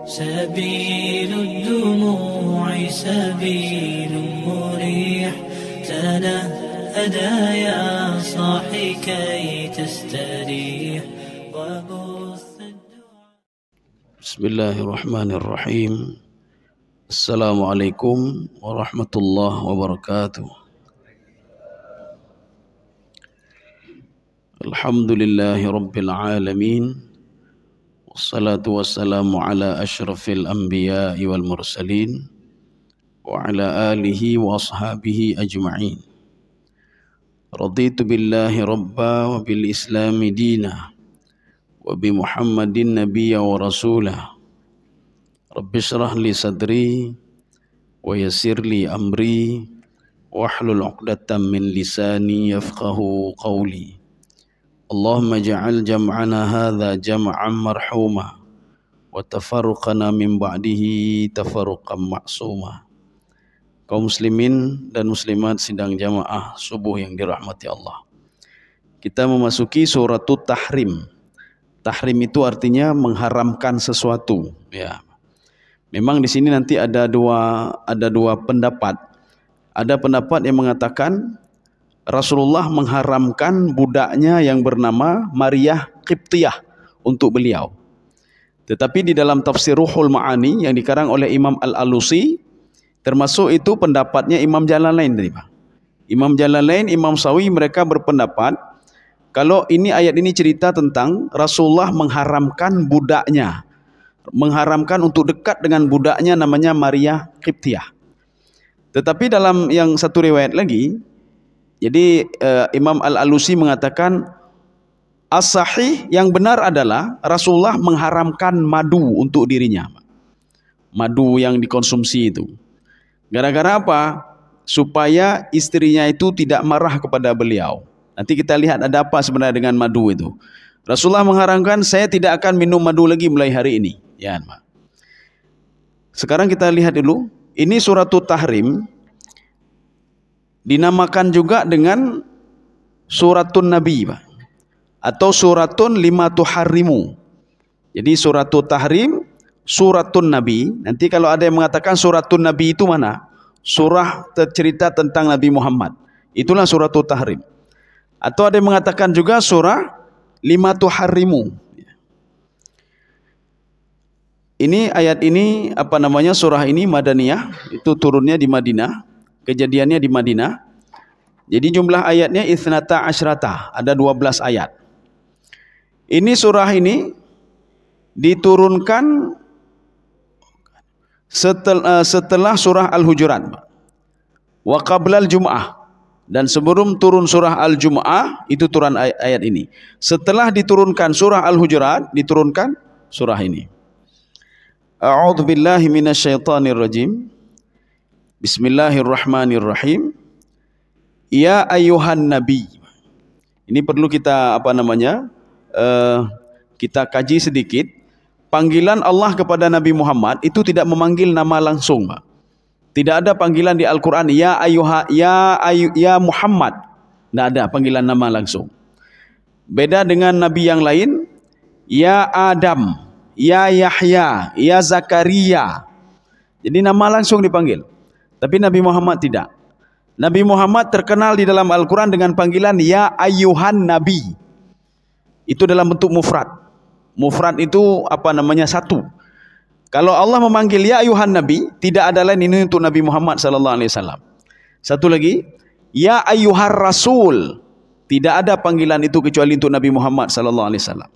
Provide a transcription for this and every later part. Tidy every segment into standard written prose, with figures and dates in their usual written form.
سبيل الدموع سبيل مريح تنهدى يا صاحي كي تستريح وبث بسم الله الرحمن الرحيم. السلام عليكم ورحمة الله وبركاته. الحمد لله رب العالمين، والصلاة والسلام على أشرف الأنبياء والمرسلين وعلى آله وأصحابه أجمعين. رضيت بالله ربا وبالإسلام دينا وبمحمد نبيا ورسولا. رب اشرح لي صدري ويسر لي أمري واحلل عقدة من لساني يفقه قولي. اللهم اجعل جمعنا هذا جمعا مرحوما وتفرقنا من بعده تفرقا معصوما. Kaum muslimin dan muslimat sidang jamaah subuh yang dirahmati Allah. Kita memasuki suratul Tahrim. Tahrim itu artinya mengharamkan sesuatu, ya. Memang di sini nanti ada dua pendapat. Ada pendapat yang mengatakan Rasulullah mengharamkan budaknya yang bernama Maryah Qibtiyah untuk beliau. Tetapi di dalam tafsir Ruhul Ma'ani yang dikarang oleh Imam Al-Alusi, termasuk itu pendapatnya Imam Jalalain tadi, Pak. Imam Jalalain, Imam Sawi, mereka berpendapat kalau ayat ini cerita tentang Rasulullah mengharamkan budaknya, mengharamkan untuk dekat dengan budaknya namanya Maryah Qibtiyah. Tetapi dalam yang satu riwayat lagi, jadi Imam Al-Alusi mengatakan as-sahih yang benar adalah Rasulullah mengharamkan madu untuk dirinya. Madu yang dikonsumsi itu. Gara-gara apa? Supaya istrinya itu tidak marah kepada beliau. Nanti kita lihat ada apa sebenarnya dengan madu itu. Rasulullah mengharamkan, saya tidak akan minum madu lagi mulai hari ini. Ya, Pak. Sekarang kita lihat dulu. Ini suratul Tahrim. Dinamakan juga dengan suratun Nabi, Pak. Atau suratun lima tuharrimu. Jadi suratul Tahrim, suratun Nabi. Nanti kalau ada yang mengatakan suratun Nabi itu mana? Surah cerita tentang Nabi Muhammad. Itulah suratul Tahrim. Atau ada yang mengatakan juga surah lima tuharrimu. Ini ayat ini surah ini Madaniyah, itu turunnya di Madinah, kejadiannya di Madinah. Jadi jumlah ayatnya isnata asyrata, ada 12 ayat. Ini surah ini diturunkan setelah surah Al-Hujurat. Wa qablal Jum'ah. Dan sebelum turun surah Al-Jum'ah, itu turun ayat ini. Setelah diturunkan surah Al-Hujurat, diturunkan surah ini. A'udzu billahi minasyaitonir rajim. Bismillahirrahmanirrahim. Ya ayyuhan nabi. Ini perlu kita kita kaji sedikit. Panggilan Allah kepada Nabi Muhammad itu tidak memanggil nama langsung, Pak. Tidak ada panggilan di Al-Quran ya Muhammad. Tidak ada panggilan nama langsung. Beda dengan nabi yang lain, ya Adam, ya Yahya, ya Zakaria. Jadi nama langsung dipanggil. Tapi Nabi Muhammad tidak. Nabi Muhammad terkenal di dalam Al-Quran dengan panggilan ya ayyuhan nabi. Itu dalam bentuk mufrad. Mufrad itu satu. Kalau Allah memanggil ya ayuhan nabi, tidak ada lain ini untuk Nabi Muhammad sallallahu alaihi wasallam. Satu lagi, ya ayyuhar rasul. Tidak ada panggilan itu kecuali untuk Nabi Muhammad sallallahu alaihi wasallam.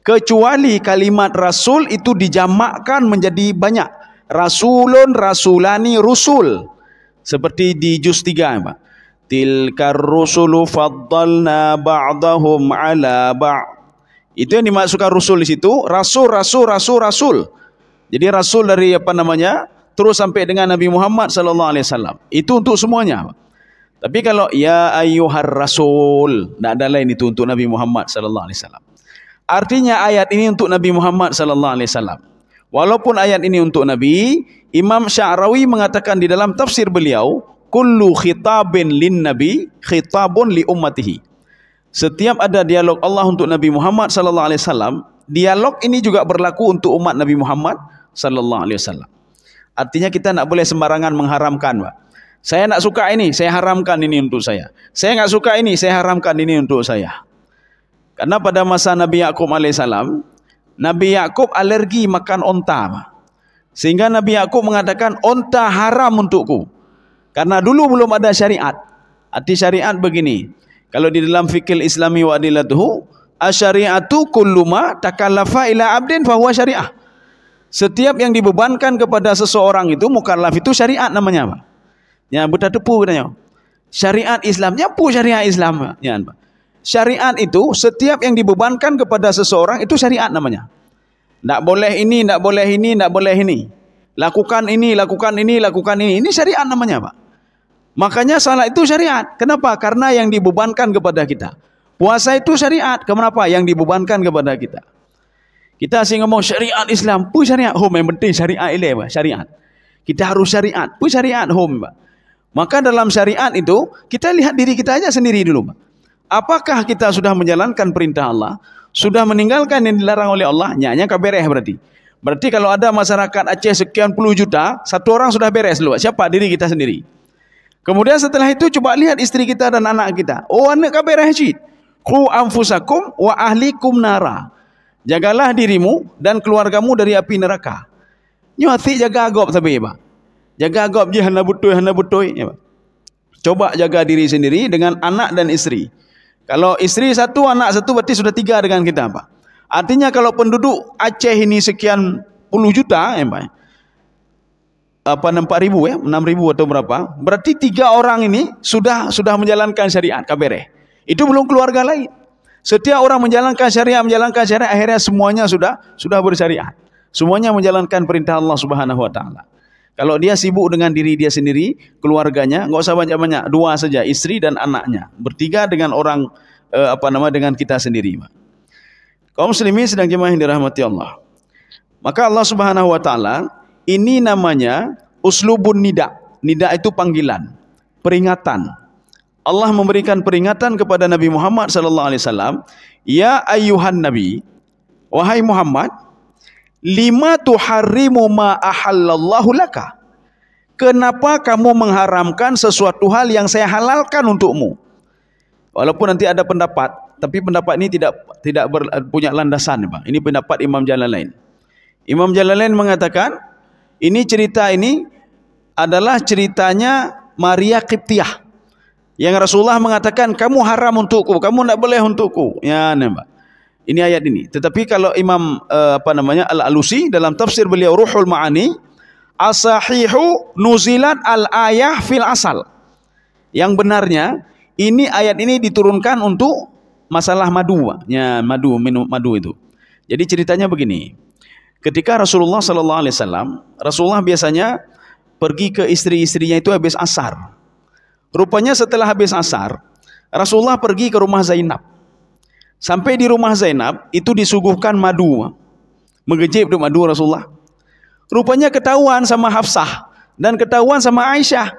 Kecuali kalimat rasul itu dijamakkan menjadi banyak. Rasulun, rasulani, rusul. Seperti di juz 3, Pak. Tilkar rusulu faddalna ba'dahum ala ba'd. Itu yang dimasukkan rasul di situ, rasul. Jadi rasul dari terus sampai dengan Nabi Muhammad sallallahu alaihi wasallam. Itu untuk semuanya. Tapi kalau ya ayyuhar rasul, tidak ada lain itu untuk Nabi Muhammad sallallahu alaihi wasallam. Artinya ayat ini untuk Nabi Muhammad sallallahu alaihi wasallam. Walaupun ayat ini untuk Nabi, Imam Sya'rawi mengatakan di dalam tafsir beliau, kullu khitabin lin nabi khitabun li ummatihi. Setiap ada dialog Allah untuk Nabi Muhammad sallallahu alaihi wasallam, dialog ini juga berlaku untuk umat Nabi Muhammad sallallahu alaihi wasallam. Artinya kita nak boleh sembarangan mengharamkan, Pak. Saya nak suka ini, saya haramkan ini untuk saya. Saya nggak suka ini, saya haramkan ini untuk saya. Karena pada masa Nabi Yakub alaihissalam, Nabi Yakub alergi makan onta, Pak. Sehingga Nabi Yakub mengatakan onta haram untukku. Karena dulu belum ada syariat. Arti syariat begini. Kalau di dalam fikih Islami wa adilatuhu, asyariatu kullu ma takallafa ila abdin fahuwa syariah. Setiap yang dibebankan kepada seseorang itu mukallaf itu syariat namanya, Pak. Ya, buta tepu katanya. Syariat Islamnya pu syariat Islam, ya, Pak. Syariat itu setiap yang dibebankan kepada seseorang itu syariat namanya. Tak boleh ini, tak boleh ini, tak boleh ini. Lakukan ini, lakukan ini, lakukan ini. Ini syariat namanya, Pak. Makanya salat itu syariat. Kenapa? Karena yang dibebankan kepada kita. Puasa itu syariat. Kenapa? Yang dibebankan kepada kita. Kita asyik ngomong syariat Islam. Pu syariat home. Yang penting syariat ini, Pak. Syariat. Kita harus syariat. Pu syariat home, Pak. Maka dalam syariat itu, kita lihat diri kita aja sendiri dulu, Pak. Apakah kita sudah menjalankan perintah Allah? Sudah meninggalkan yang dilarang oleh Allah? Nyanya kabereh berarti. Berarti kalau ada masyarakat Aceh sekian puluh juta, satu orang sudah beres dulu. Siapa? Diri kita sendiri. Kemudian setelah itu coba lihat istri kita dan anak kita. Oh, anak kabereh cid. Qu anfusakum wa ahlikum nara. Jagalah dirimu dan keluargamu dari api neraka. Nyuati jaga agop tapi, Pak. Jaga agop je hana butoi, ya, Pak. Coba jaga diri sendiri dengan anak dan istri. Kalau istri satu, anak satu, berarti sudah 3 dengan kita, Pak. Artinya kalau penduduk Aceh ini sekian puluh juta, ya, Pak. 4.000 ya, 6.000 atau berapa? Berarti 3 orang ini sudah menjalankan syariat kabereh. Itu belum keluarga lain. Setiap orang menjalankan syariat, akhirnya semuanya sudah bersyariat. Semuanya menjalankan perintah Allah Subhanahu wa taala. Kalau dia sibuk dengan diri dia sendiri, keluarganya, enggak usah banyak-banyak, 2 saja, istri dan anaknya. Bertiga dengan orang dengan kita sendiri, Pak. Kaum muslimin sedang jemaah yang dirahmati Allah. Maka Allah Subhanahu wa taala ini namanya uslubun nida. Nida itu panggilan, peringatan. Allah memberikan peringatan kepada Nabi Muhammad sallallahu alaihi wasallam, ya ayyuhan nabi, wahai Muhammad, lima tuharrimu ma ahallallahu laka. Kenapa kamu mengharamkan sesuatu hal yang saya halalkan untukmu? Walaupun nanti ada pendapat, tapi pendapat ini tidak punya landasan, Pak. Ini pendapat Imam Jalalain. Imam Jalalain mengatakan, cerita ini adalah ceritanya Maria Qibtiyah. Yang Rasulullah mengatakan, kamu haram untukku, kamu tidak boleh untukku. Ya, Pak. Ini ayat ini. Tetapi kalau Imam Al-Alusi dalam tafsir beliau Ruhul Ma'ani, asahihu nuzilat al-ayah fil asal. Yang benarnya ayat ini diturunkan untuk masalah madu, ya, minum madu itu. Jadi ceritanya begini. Ketika Rasulullah sallallahu alaihi wasallam, Rasulullah biasanya pergi ke istri-istrinya itu habis asar. Rupanya setelah habis asar, Rasulullah pergi ke rumah Zainab. Sampai di rumah Zainab, itu disuguhkan madu. Mengejip madu Rasulullah. Rupanya ketahuan sama Hafsah dan ketahuan sama Aisyah.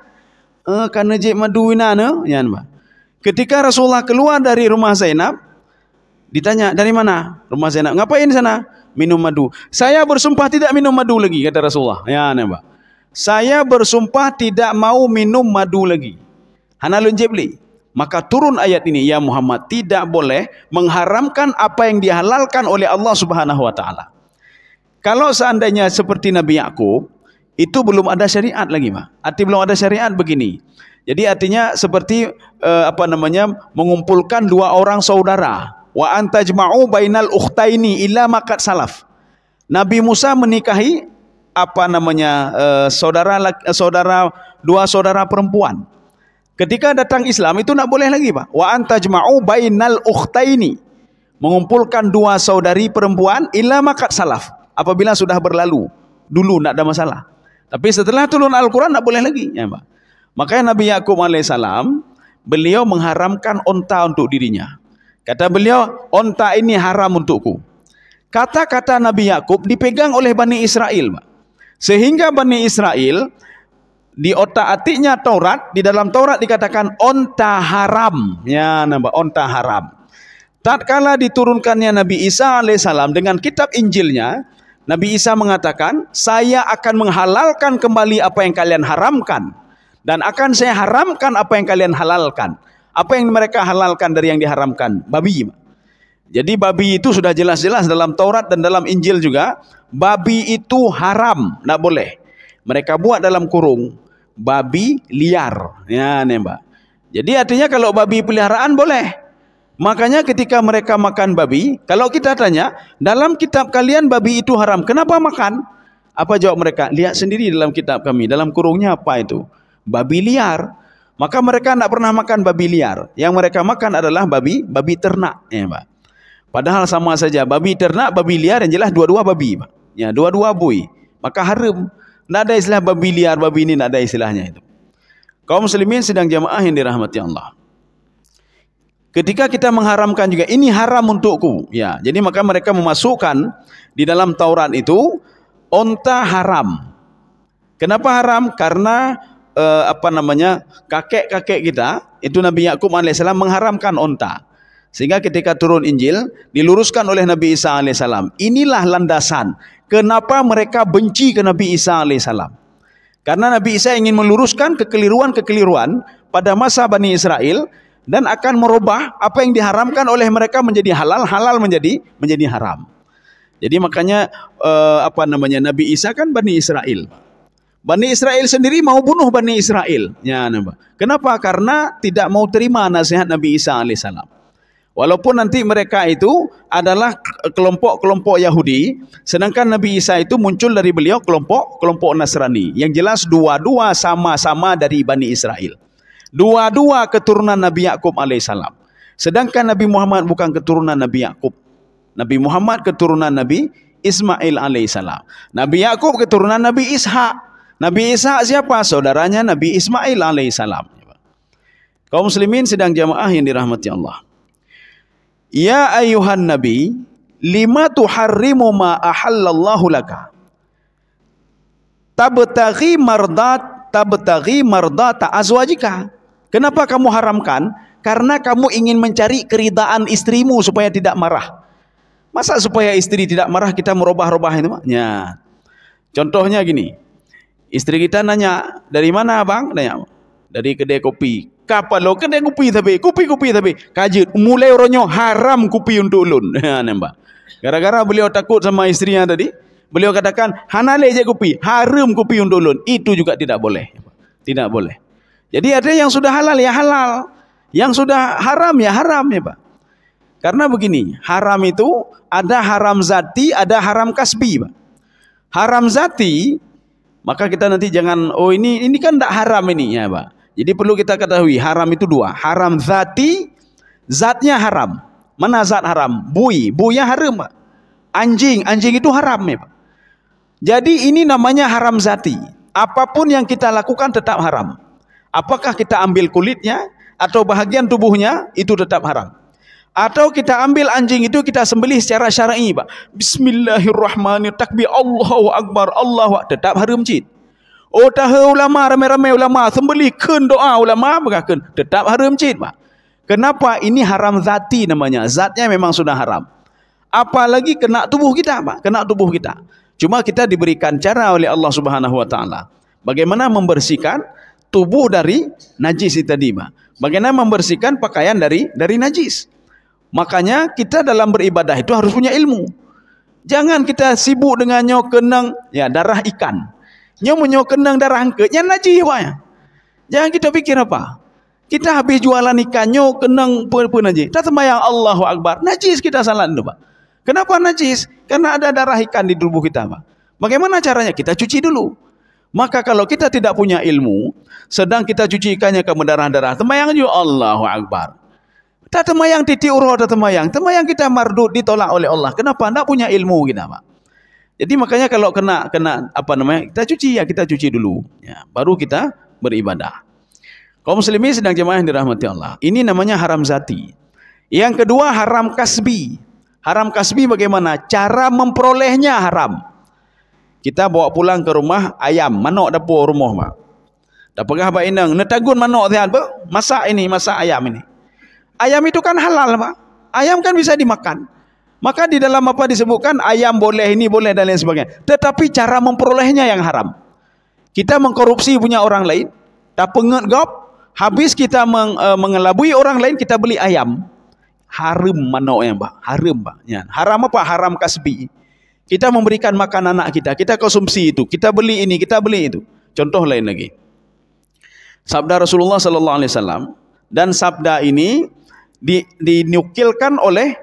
Karena jip madu inana, ya, Pak. Ketika Rasulullah keluar dari rumah Zainab, ditanya, dari mana? Rumah Zainab. Ngapain di sana? Minum madu. Saya bersumpah tidak minum madu lagi, kata Rasulullah. Ya, Pak. Saya bersumpah tidak mau minum madu lagi. Hanalun jibli. Maka turun ayat ini, ya Muhammad, tidak boleh mengharamkan apa yang dihalalkan oleh Allah Subhanahu wa taala. Kalau seandainya seperti Nabi Yakub, itu belum ada syariat lagi, Pak. Arti belum ada syariat begini. Jadi artinya seperti mengumpulkan 2 orang saudara. Wa antajma'u bainal ukhtaini illa maqad salaf. Nabi Musa menikahi dua saudara perempuan. Ketika datang Islam itu nak boleh lagi, Pak. Wa antajma'u bainal ukhtaini. Mengumpulkan 2 saudari perempuan illa maqad salaf. Apabila sudah berlalu, dulu tak ada masalah. Tapi setelah turun Al-Quran tak boleh lagi, ya, Pak. Makanya Nabi Yakub alaihissalam, beliau mengharamkan onta untuk dirinya. Kata beliau, onta ini haram untukku. Kata-kata Nabi Yakub dipegang oleh Bani Israel, Pak. Sehingga Bani Israel di otak-atiknya Taurat, di dalam Taurat dikatakan onta haram, ya, nampak onta haram. Tatkala diturunkannya Nabi Isa alaihissalam dengan kitab Injilnya, Nabi Isa mengatakan, saya akan menghalalkan kembali apa yang kalian haramkan. Dan akan saya haramkan apa yang kalian halalkan. Apa yang mereka halalkan dari yang diharamkan? Babi. Jadi babi itu sudah jelas-jelas dalam Taurat dan dalam Injil juga. Babi itu haram, tidak boleh. Mereka buat dalam kurung, babi liar. Ya, nih Mbak. Jadi artinya kalau babi peliharaan boleh. Makanya ketika mereka makan babi, kalau kita tanya, dalam kitab kalian babi itu haram, kenapa makan? Apa jawab mereka? Lihat sendiri dalam kitab kami, dalam kurungnya apa itu? Babi liar. Maka mereka tidak pernah makan babi liar. Yang mereka makan adalah babi ternak. Ya, Mbak. Padahal sama saja, babi ternak, babi liar, yang jelas dua-dua babi. Pak. Ya, dua-dua bui. Maka haram. Tidak ada istilah babi liar, babi ini tidak ada istilahnya itu. Kaum muslimin sedang jamaah yang dirahmati Allah. Ketika kita mengharamkan juga, ini haram untukku. Ya, jadi maka mereka memasukkan di dalam Taurat itu, onta haram. Kenapa haram? Karena kakek-kakek kita, itu Nabi Yakub alaihissalam mengharamkan onta. Sehingga ketika turun Injil, diluruskan oleh Nabi Isa AS. Inilah landasan kenapa mereka benci ke Nabi Isa AS. Karena Nabi Isa ingin meluruskan kekeliruan-kekeliruan pada masa Bani Israel dan akan merubah apa yang diharamkan oleh mereka menjadi halal, halal menjadi haram. Jadi makanya Nabi Isa kan Bani Israel. Bani Israel sendiri mau bunuh Bani Israel. Ya, kenapa? Karena tidak mau terima nasihat Nabi Isa AS. Walaupun nanti mereka itu adalah kelompok-kelompok Yahudi, sedangkan Nabi Isa itu muncul dari beliau kelompok Nasrani. Yang jelas dua-dua sama-sama dari Bani Israel. Dua-dua keturunan Nabi Yakub alaihissalam. Sedangkan Nabi Muhammad bukan keturunan Nabi Yakub. Nabi Muhammad keturunan Nabi Ismail alaihissalam. Nabi Yakub keturunan Nabi Ishak. Nabi Ishak siapa? Saudaranya Nabi Ismail alaihissalam. Kaum muslimin sedang jamaah yang dirahmati Allah. Ya ayuhan Nabi, lima tuharrimu ma ahallallahu laka. Tabtaghi mardata azwajika. Kenapa kamu haramkan? Karena kamu ingin mencari keridaan istrimu supaya tidak marah. Masa supaya istri tidak marah kita merubah-rubah itu? Ya. Contohnya gini. Istri kita nanya, dari mana abang? Nanya, dari kedai kopi. Kapan lo kedai kopi tapi kajut mulai orangnya haram kopi untuk ulun. Nampak. Gara-gara beliau takut sama istrinya tadi, beliau katakan hanale je kopi, haram kopi untuk ulun. Itu juga tidak boleh. Tidak boleh. Jadi ada yang sudah halal ya halal, yang sudah haram ya haram ya Pak. Karena begini, haram itu ada haram zati, ada haram kasbi Pak. Haram zati, maka kita nanti jangan ini kan tidak haram ini ya Pak. Jadi perlu kita ketahui haram itu dua. Haram zati, zatnya haram. Mana zat haram? Buinya haram Pak. Anjing itu haram ya Pak. Jadi ini namanya haram zati. Apapun yang kita lakukan tetap haram. Apakah kita ambil kulitnya atau bahagian tubuhnya, itu tetap haram. Atau kita ambil anjing itu kita sembelih secara syar'i Pak. Bismillahirrahmanirrahim. Takbir Allahu Akbar. Tetap haram cid. Tahu ulama ramai-ramai ulama sembelihkan doa ulama berkahkan tetap haram cid Pak. Kenapa? Ini haram zati namanya. Zatnya memang sudah haram. Apalagi kena tubuh kita Pak, kena tubuh kita. Cuma kita diberikan cara oleh Allah Subhanahu wa taala bagaimana membersihkan tubuh dari najis itu tadi Pak. Bagaimana membersihkan pakaian dari najis. Makanya kita dalam beribadah itu harus punya ilmu. Jangan kita sibuk dengan kenang darah ikan. Nyo kenang darah angkatnya najis Pak ya. Jangan kita pikir apa. Kita habis jualan ikannya kenang pun najis. Kita sembahyang Allahu Akbar. Najis kita salat itu Pak. Kenapa najis? Karena ada darah ikan di tubuh kita Pak. Bagaimana caranya? Kita cuci dulu. Maka kalau kita tidak punya ilmu, sedang kita cuci ikannya ke darah-darah, sembahyang juga Allahu Akbar. Tak sembahyang titik urut tak sembahyang. Sembahyang kita mardud ditolak oleh Allah. Kenapa? Tidak punya ilmu kita Pak. Jadi makanya kalau kena kita cuci dulu ya, baru kita beribadah. Kaum muslimin sedang jemaah yang dirahmati Allah. Ini namanya haram zati. Yang kedua haram kasbi. Haram kasbi bagaimana? Cara memperolehnya haram. Kita bawa pulang ke rumah ayam, manok dapur rumah Pak. Dah pegah Pak Inang, netagun manok sehat Pak. Masak ayam ini. Ayam itu kan halal Pak. Ayam kan bisa dimakan. Maka di dalam apa disebutkan ayam boleh, ini boleh dan lain sebagainya. Tetapi cara memperolehnya yang haram. Kita mengkorupsi punya orang lain, tak penget gop, habis kita mengelabui orang lain, kita beli ayam. Haram manaknya, Pak? Haram, Pak. Ya. Haram apa? Haram kasbi. Kita memberikan makan anak kita, kita konsumsi itu, kita beli ini, kita beli itu. Contoh lain lagi. Sabda Rasulullah sallallahu alaihi wasallam, dan sabda ini dinukilkan oleh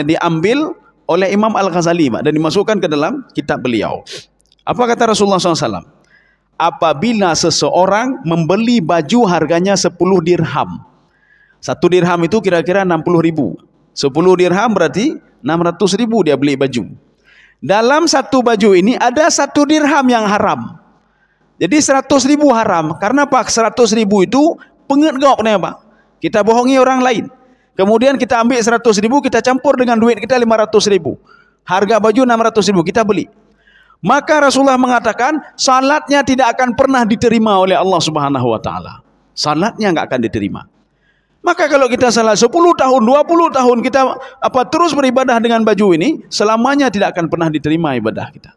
diambil oleh Imam Al-Ghazali, Pak, dan dimasukkan ke dalam kitab beliau. Apa kata Rasulullah SAW? Apabila seseorang membeli baju harganya 10 dirham. 1 dirham itu kira-kira 60.000. 10 dirham berarti 600.000 dia beli baju. Dalam satu baju ini ada 1 dirham yang haram. Jadi 100.000 haram. Karena Pak 100.000 itu pengetgopnya, Pak. Kita bohongi orang lain. Kemudian kita ambil 100.000, kita campur dengan duit kita 500.000. Harga baju 600.000, kita beli. Maka Rasulullah mengatakan, salatnya tidak akan pernah diterima oleh Allah Subhanahu wa taala. Salatnya enggak akan diterima. Maka kalau kita salat 10 tahun, 20 tahun kita terus beribadah dengan baju ini, selamanya tidak akan pernah diterima ibadah kita.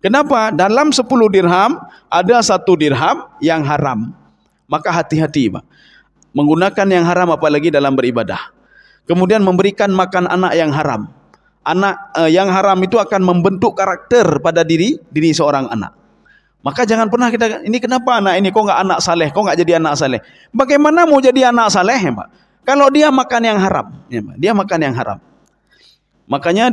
Kenapa? Dalam 10 dirham ada 1 dirham yang haram. Maka hati-hati, Pak. Menggunakan yang haram apalagi dalam beribadah. Kemudian memberikan makan anak yang haram. Anak yang haram itu akan membentuk karakter pada diri seorang anak. Maka jangan pernah kita, ini kenapa anak ini kok enggak anak saleh, kok enggak jadi anak saleh? Bagaimana mau jadi anak saleh, Pak? Kalau dia makan yang haram, ya, Pak. Dia makan yang haram. Makanya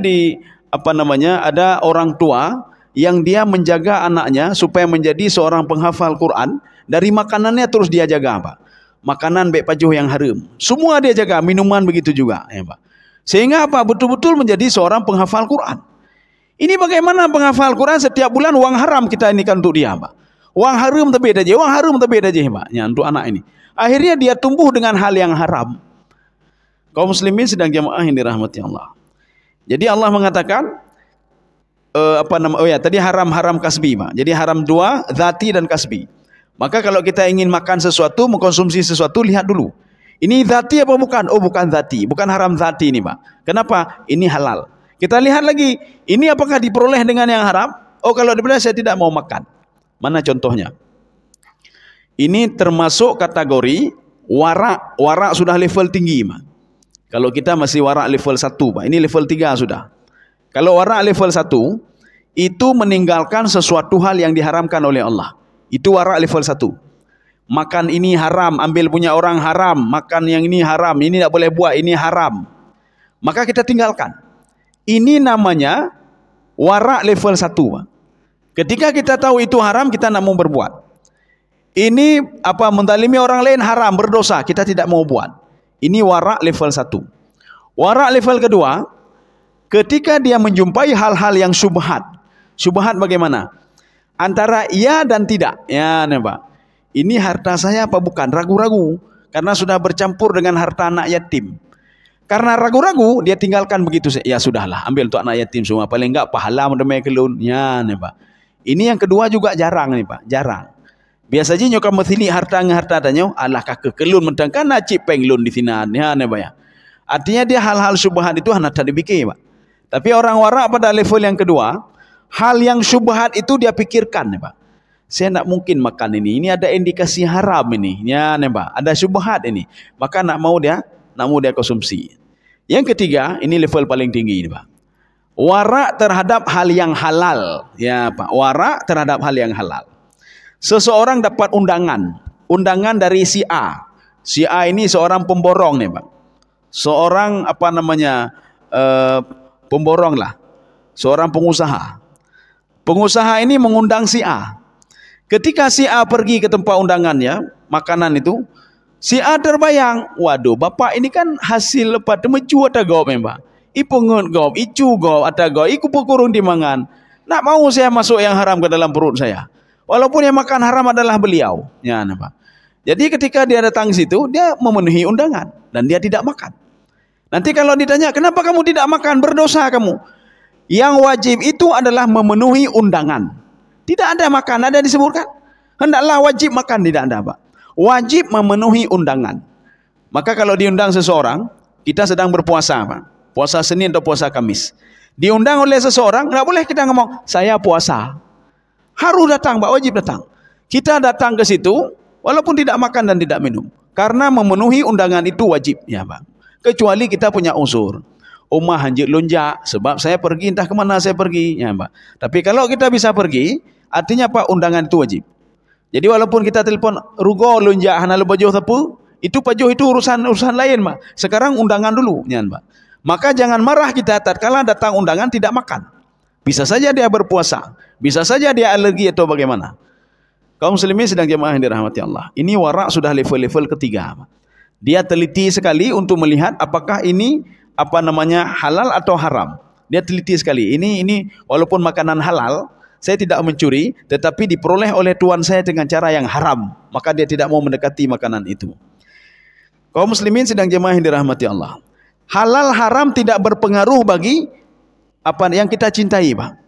ada orang tua yang dia menjaga anaknya supaya menjadi seorang penghafal Quran, dari makanannya terus dia jaga, Pak. Makanan baik pajuh yang haram, semua dia jaga, minuman begitu juga, ya, Pak. Sehingga apa? Betul-betul menjadi seorang penghafal Quran. Ini bagaimana penghafal Quran setiap bulan uang haram kita ini kan untuk dia, Pak. Uang haram terbeda aja, uang haram terbeda aja, Pak. Ya, untuk anak ini. Akhirnya dia tumbuh dengan hal yang haram. Kaum muslimin sedang jamaah yang dirahmati Allah. Jadi Allah mengatakan tadi haram kasbi, Pak. Jadi haram dua, zati dan kasbi. Maka kalau kita ingin makan sesuatu, mengkonsumsi sesuatu, lihat dulu. Ini zati apa bukan? Oh, bukan zati. Bukan haram zati ini, Pak. Kenapa? Ini halal. Kita lihat lagi. Ini apakah diperoleh dengan yang haram? Oh, kalau diperoleh saya tidak mau makan. Mana contohnya? Ini termasuk kategori warak. Warak sudah level tinggi, Pak. Kalau kita masih warak level 1, Pak. Ini level 3 sudah. Kalau warak level 1, itu meninggalkan sesuatu hal yang diharamkan oleh Allah. Itu warak level 1. Makan ini haram, ambil punya orang haram, makan yang ini haram, ini tidak boleh buat, ini haram. Maka kita tinggalkan. Ini namanya warak level 1. Ketika kita tahu itu haram, kita tidak mau berbuat. Ini menzalimi orang lain haram, berdosa, kita tidak mau buat. Ini warak level 1. Warak level kedua, ketika dia menjumpai hal-hal yang syubhat. Syubhat bagaimana? Antara iya dan tidak. Ya, nih, Pak. Ini harta saya apa bukan? Ragu-ragu. Karena sudah bercampur dengan harta anak yatim. Karena ragu-ragu, dia tinggalkan begitu saja. Ya sudahlah, ambil untuk anak yatim semua. Paling enggak pahala mendemai kelun. Ya, nih, Pak. Ini yang kedua juga jarang nih, Pak. Jarang. Biasanya nyokap methili harta tanya, alah kakek kelun mentangkan nacip penglun di sini. Ya, nih, Pak. Ya. Artinya dia hal-hal syubhat itu hendak tak dipikir, Pak. Tapi orang warak pada level yang kedua, hal yang syubhat itu dia pikirkan, nih, Pak. Saya tak mungkin makan ini. Ini ada indikasi haram ini. Ya, nih, Pak. Ada syubhat ini. Maka nak mau dia konsumsi. Yang ketiga, ini level paling tinggi ini, Pak. Warak terhadap hal yang halal. Ya, Pak. Warak terhadap hal yang halal. Seseorang dapat undangan dari si A. Si A ini seorang pemborong nih, Pak. Seorang pemborong lah. Seorang pengusaha. Pengusaha ini mengundang si A. Ketika si A pergi ke tempat undangannya, makanan itu, si A terbayang, waduh, bapak ini kan hasil pada meju atau gop, Pak. Ipungut gop, icu gop, atau gop, iku pukurung dimangan. Nak mau saya masuk yang haram ke dalam perut saya. Walaupun yang makan haram adalah beliau. Ya, Pak. Jadi ketika dia datang situ, dia memenuhi undangan dan dia tidak makan. Nanti kalau ditanya, kenapa kamu tidak makan? Berdosa kamu. Yang wajib itu adalah memenuhi undangan. Tidak ada makan, ada disebutkan. Hendaklah wajib makan, tidak ada, Pak. Wajib memenuhi undangan. Maka kalau diundang seseorang, kita sedang berpuasa, Pak. puasa Senin atau puasa Kamis. Diundang oleh seseorang, nggak boleh kita ngomong, saya puasa. Harus datang, Pak, wajib datang. Kita datang ke situ, walaupun tidak makan dan tidak minum. Karena memenuhi undangan itu wajib, ya Pak. Kecuali kita punya unsur. Umah hanjit lonjak, sebab saya pergi, entah kemana saya pergi, ya Pak. Tapi kalau kita bisa pergi, artinya Pak, undangan itu wajib. Jadi walaupun kita telepon, rugo lonjak, hana lebajuh tapu, itu pajuh itu urusan lain, Pak. Sekarang undangan dulu, ya Pak. Maka jangan marah kita tatkala datang undangan tidak makan. Bisa saja dia berpuasa, bisa saja dia alergi atau bagaimana. Kaum muslimin sedang jemaah yang dirahmati Allah. Ini wara' sudah level-level ketiga. Dia teliti sekali untuk melihat apakah ini halal atau haram. Dia teliti sekali. Ini walaupun makanan halal, saya tidak mencuri, tetapi diperoleh oleh tuan saya dengan cara yang haram. Maka dia tidak mau mendekati makanan itu. Kaum muslimin sedang jemaah yang dirahmati Allah. Halal haram tidak berpengaruh bagi apa yang kita cintai, Pak.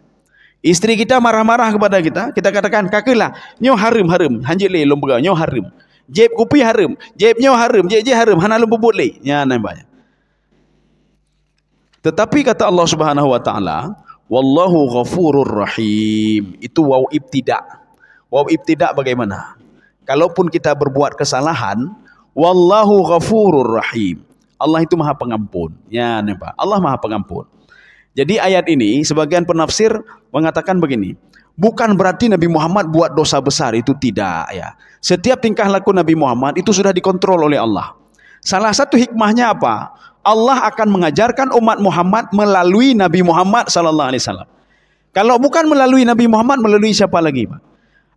Istri kita marah-marah kepada kita, kita katakan kakelah, nyo haram, hanjit le lomba, nyo haram. Jeb kopi haram, jeb nyo haram, je haram, hana lomba buat le. Ya namanya. Tetapi kata Allah Subhanahu wa taala, wallahu ghafurur rahim. Itu waw ibtida. Waw ibtida bagaimana? Kalaupun kita berbuat kesalahan, wallahu ghafurur rahim. Allah itu maha pengampun. Ya, nampak. Allah maha pengampun. Jadi ayat ini sebagian penafsir mengatakan begini. Bukan berarti Nabi Muhammad buat dosa besar, itu tidak, ya. Setiap tingkah laku Nabi Muhammad itu sudah dikontrol oleh Allah. Salah satu hikmahnya apa? Allah akan mengajarkan umat Muhammad melalui Nabi Muhammad sallallahu alaihi wasallam. Kalau bukan melalui Nabi Muhammad, melalui siapa lagi, Pak?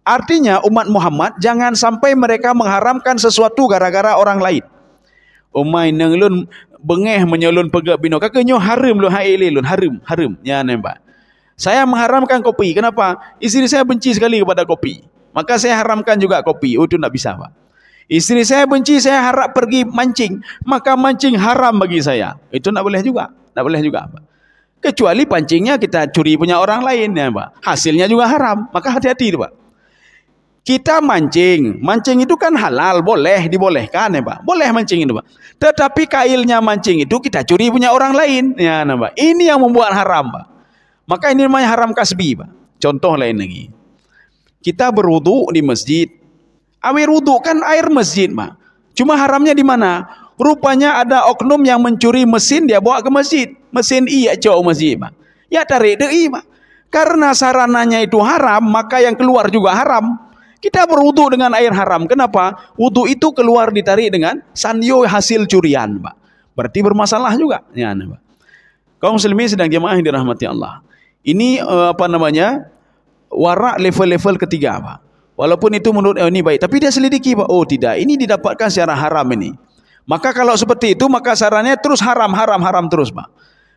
Artinya umat Muhammad jangan sampai mereka mengharamkan sesuatu gara-gara orang lain. Umai nenglun bengeh menyelun pegak bino kakaknya haram lu haile lun haram ya nampak. Saya mengharamkan kopi. Kenapa? Istri saya benci sekali kepada kopi. Maka saya haramkan juga kopi. Oh, itu tidak bisa, Pak. Istri saya benci, saya harap pergi mancing. Maka mancing haram bagi saya. Itu tidak boleh juga. Tidak boleh juga, Pak. Kecuali pancingnya kita curi punya orang lain, ya Pak. Hasilnya juga haram. Maka hati-hati, Pak. Kita mancing itu kan halal, boleh, dibolehkan, ya Pak. Boleh mancing itu, Pak. Tetapi kailnya mancing itu kita curi punya orang lain, ya Pak. Ini yang membuat haram, Pak. Maka ini namanya haram kasbi, Pak. Contoh lain lagi. Kita berwudu di masjid. Air wudu kan air masjid, Pak. Cuma haramnya di mana? Rupanya ada oknum yang mencuri mesin, dia bawa ke masjid. Mesin jauh masjid, Pak. Ya tarik dei, Pak. Karena sarananya itu haram, maka yang keluar juga haram. Kita berwudu dengan air haram. Kenapa? Wudu itu keluar ditarik dengan sanyo hasil curian, Pak. Berarti bermasalah juga. Ya, Pak. Kaum muslimin sedang jemaah yang dirahmati Allah. Ini wara level-level ketiga, Pak. Walaupun itu menurut ini baik, tapi dia selidiki, Pak. Oh tidak, ini didapatkan secara haram ini. Maka kalau seperti itu, maka sarannya terus haram terus, Pak.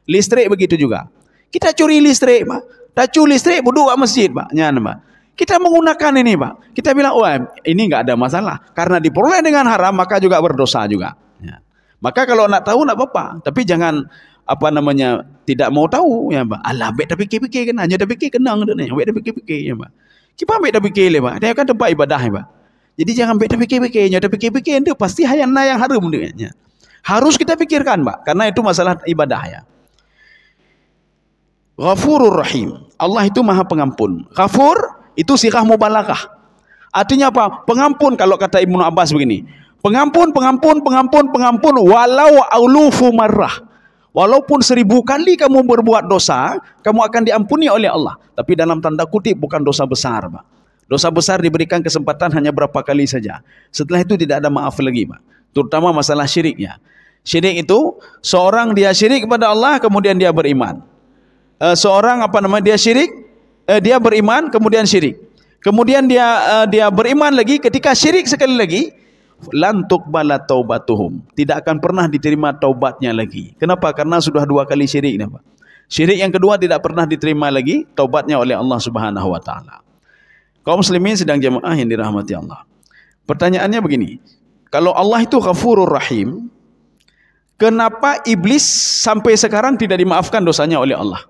Listrik begitu juga. Kita curi listrik, Pak. Tacu listrik, budu ke masjid, Pak. Ya, Pak. Kita menggunakan ini, Pak. Kita bilang, oh ini nggak ada masalah. Karena diperoleh dengan haram, maka juga berdosa juga. Ya. Maka kalau nak tahu, nak apa-apa. Tapi jangan, tidak mau tahu. Ya, Pak. Alah, bet tapi fikir kan. Hanya tapi fikir kenang. Bet tapi fikir, ya, Pak. Kita bet tapi fikir, Pak. Dia kan tempat ibadah, ya, Pak. Jadi jangan bet tapi fikir. Hanya tapi fikir, itu pasti yang haram. Ya. Harus kita pikirkan, Pak. Karena itu masalah ibadah, ya. Ghafurur Rahim. Allah itu maha pengampun. Ghafur itu sirah mubalaghah. Artinya apa? Pengampun, kalau kata Ibnu Abbas begini. Pengampun walau aulufu marrah. Walaupun 1000 kali kamu berbuat dosa, kamu akan diampuni oleh Allah. Tapi dalam tanda kutip bukan dosa besar, Pak. Dosa besar diberikan kesempatan hanya berapa kali saja. Setelah itu tidak ada maaf lagi, Pak. Terutama masalah syiriknya. Syirik itu seorang dia syirik kepada Allah kemudian dia beriman. Seorang dia syirik, dia beriman kemudian syirik. Kemudian dia beriman lagi, ketika syirik sekali lagi, lan tuqbala taubatuhum. Tidak akan pernah diterima taubatnya lagi. Kenapa? Karena sudah 2 kali syirik, Pak. Syirik yang kedua tidak pernah diterima lagi taubatnya oleh Allah Subhanahu wa taala. Kaum muslimin sedang jemaah yang dirahmati Allah. Pertanyaannya begini. Kalau Allah itu Ghafurur Rahim, kenapa iblis sampai sekarang tidak dimaafkan dosanya oleh Allah?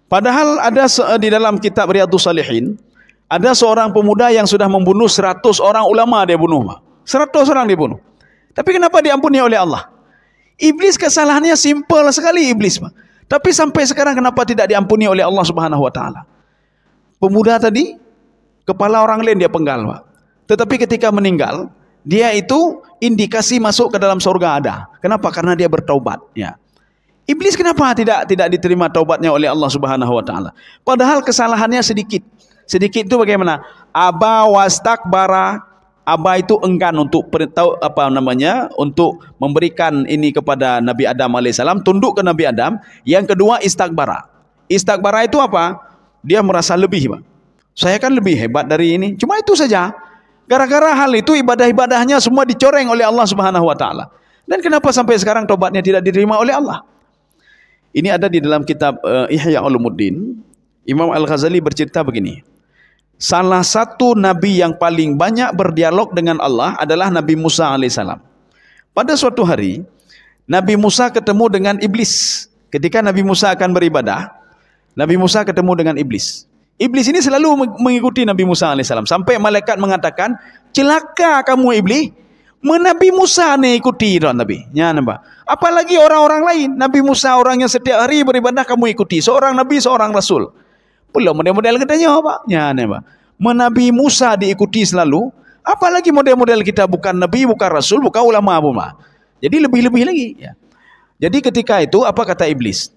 Padahal ada di dalam kitab Riyadhus Shalihin, ada seorang pemuda yang sudah membunuh 100 orang ulama dia bunuh. 100 orang dia bunuh. Tapi kenapa diampuni oleh Allah? Iblis kesalahannya simple sekali iblis, Pak. Tapi sampai sekarang kenapa tidak diampuni oleh Allah Subhanahu wa taala? Pemuda tadi kepala orang lain dia penggal, Pak. Tetapi ketika meninggal, dia itu indikasi masuk ke dalam surga ada. Kenapa? Karena dia bertaubat, ya. Iblis kenapa tidak diterima taubatnya oleh Allah Subhanahu wa taala? Padahal kesalahannya sedikit. Sedikit itu bagaimana? Aba wastakbara. Aba itu enggan untuk untuk memberikan ini kepada Nabi Adam alaihissalam, tunduk ke Nabi Adam. Yang kedua istakbara. Istakbara itu apa? Dia merasa lebih, Pak. Saya kan lebih hebat dari ini. Cuma itu saja. Gara-gara hal itu ibadah-ibadahnya semua dicoreng oleh Allah Subhanahu wa taala. Dan kenapa sampai sekarang tobatnya tidak diterima oleh Allah? Ini ada di dalam kitab Ihya Ulumuddin. Imam Al-Ghazali bercerita begini. Salah satu nabi yang paling banyak berdialog dengan Allah adalah Nabi Musa alaihissalam. Pada suatu hari, Nabi Musa ketemu dengan iblis. Ketika Nabi Musa akan beribadah, Nabi Musa ketemu dengan iblis. Iblis ini selalu mengikuti Nabi Musa alaihissalam. Sampai malaikat mengatakan, celaka kamu iblis. Nabi Musa nih ikuti Nabi. Ya, nampak. Apalagi orang-orang lain. Nabi Musa orang yang setiap hari beribadah kamu ikuti. Seorang Nabi, seorang Rasul. Belum model-model katanya, Pak. Ya, nampak. Nabi Musa diikuti selalu. Apalagi model-model kita bukan Nabi, bukan Rasul, bukan ulama pun, Pak. Jadi lebih-lebih lagi. Ya. Jadi ketika itu apa kata iblis?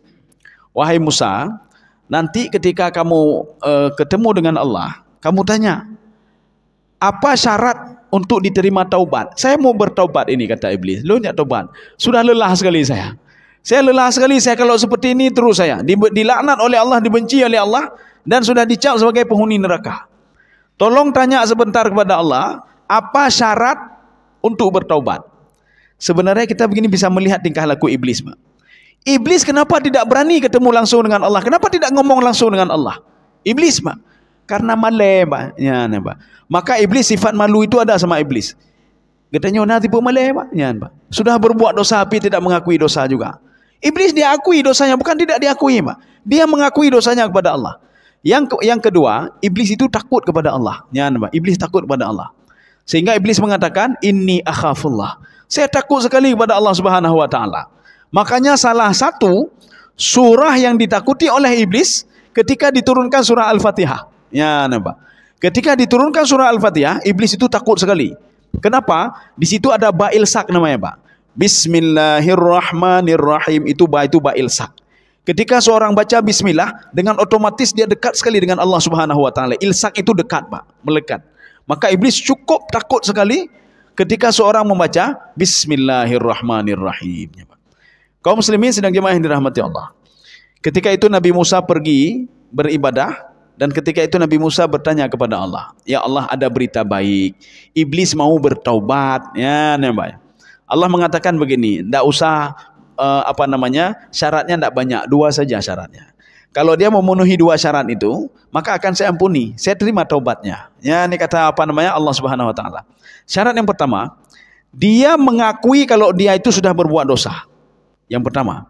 Wahai Musa, nanti ketika kamu ketemu dengan Allah, kamu tanya, apa syarat untuk diterima taubat? Saya mau bertaubat ini, kata iblis. Lu tidak taubat. Sudah lelah sekali saya. Saya lelah sekali, saya kalau seperti ini terus saya. Dilaknat oleh Allah, dibenci oleh Allah, dan sudah dicap sebagai penghuni neraka. Tolong tanya sebentar kepada Allah, apa syarat untuk bertaubat? Sebenarnya kita begini bisa melihat tingkah laku iblis, Pak. Iblis kenapa tidak berani ketemu langsung dengan Allah? Kenapa tidak ngomong langsung dengan Allah? Iblis, Pak. Karena malu, Pak. Ya, Pak. Maka iblis, sifat malu itu ada sama iblis. Katanya, nanti pun malu, Pak. Ya, Pak. Sudah berbuat dosa tapi tidak mengakui dosa juga. Iblis diakui dosanya, bukan tidak diakui, Pak. Dia mengakui dosanya kepada Allah. Yang kedua, iblis itu takut kepada Allah. Ya, Pak. Iblis takut kepada Allah. Sehingga iblis mengatakan, inni akhafullah. Saya takut sekali kepada Allah Subhanahu wa taala. Makanya salah satu surah yang ditakuti oleh iblis ketika diturunkan surah Al-Fatihah. Ya, Pak. Ketika diturunkan surah Al-Fatihah, iblis itu takut sekali. Kenapa? Di situ ada ba'il sak namanya, Pak. Bismillahirrahmanirrahim, itu ba'il sak. Ketika seorang baca bismillah, dengan otomatis dia dekat sekali dengan Allah Subhanahu wa taala. Ilsak itu dekat, Pak, melekat. Maka iblis cukup takut sekali ketika seorang membaca bismillahirrahmanirrahim. Kaum muslimin sedang jemaah yang dirahmati Allah. Ketika itu Nabi Musa pergi beribadah, dan ketika itu Nabi Musa bertanya kepada Allah, ya Allah, ada berita baik. Iblis mau bertaubat. Ya, namanya. Allah mengatakan begini, tidak usah syaratnya tidak banyak, 2 saja syaratnya. Kalau dia memenuhi 2 syarat itu, maka akan saya ampuni, saya terima taubatnya. Ya, ini kata Allah Subhanahu wa taala. Syarat yang pertama, dia mengakui kalau dia itu sudah berbuat dosa. Yang pertama.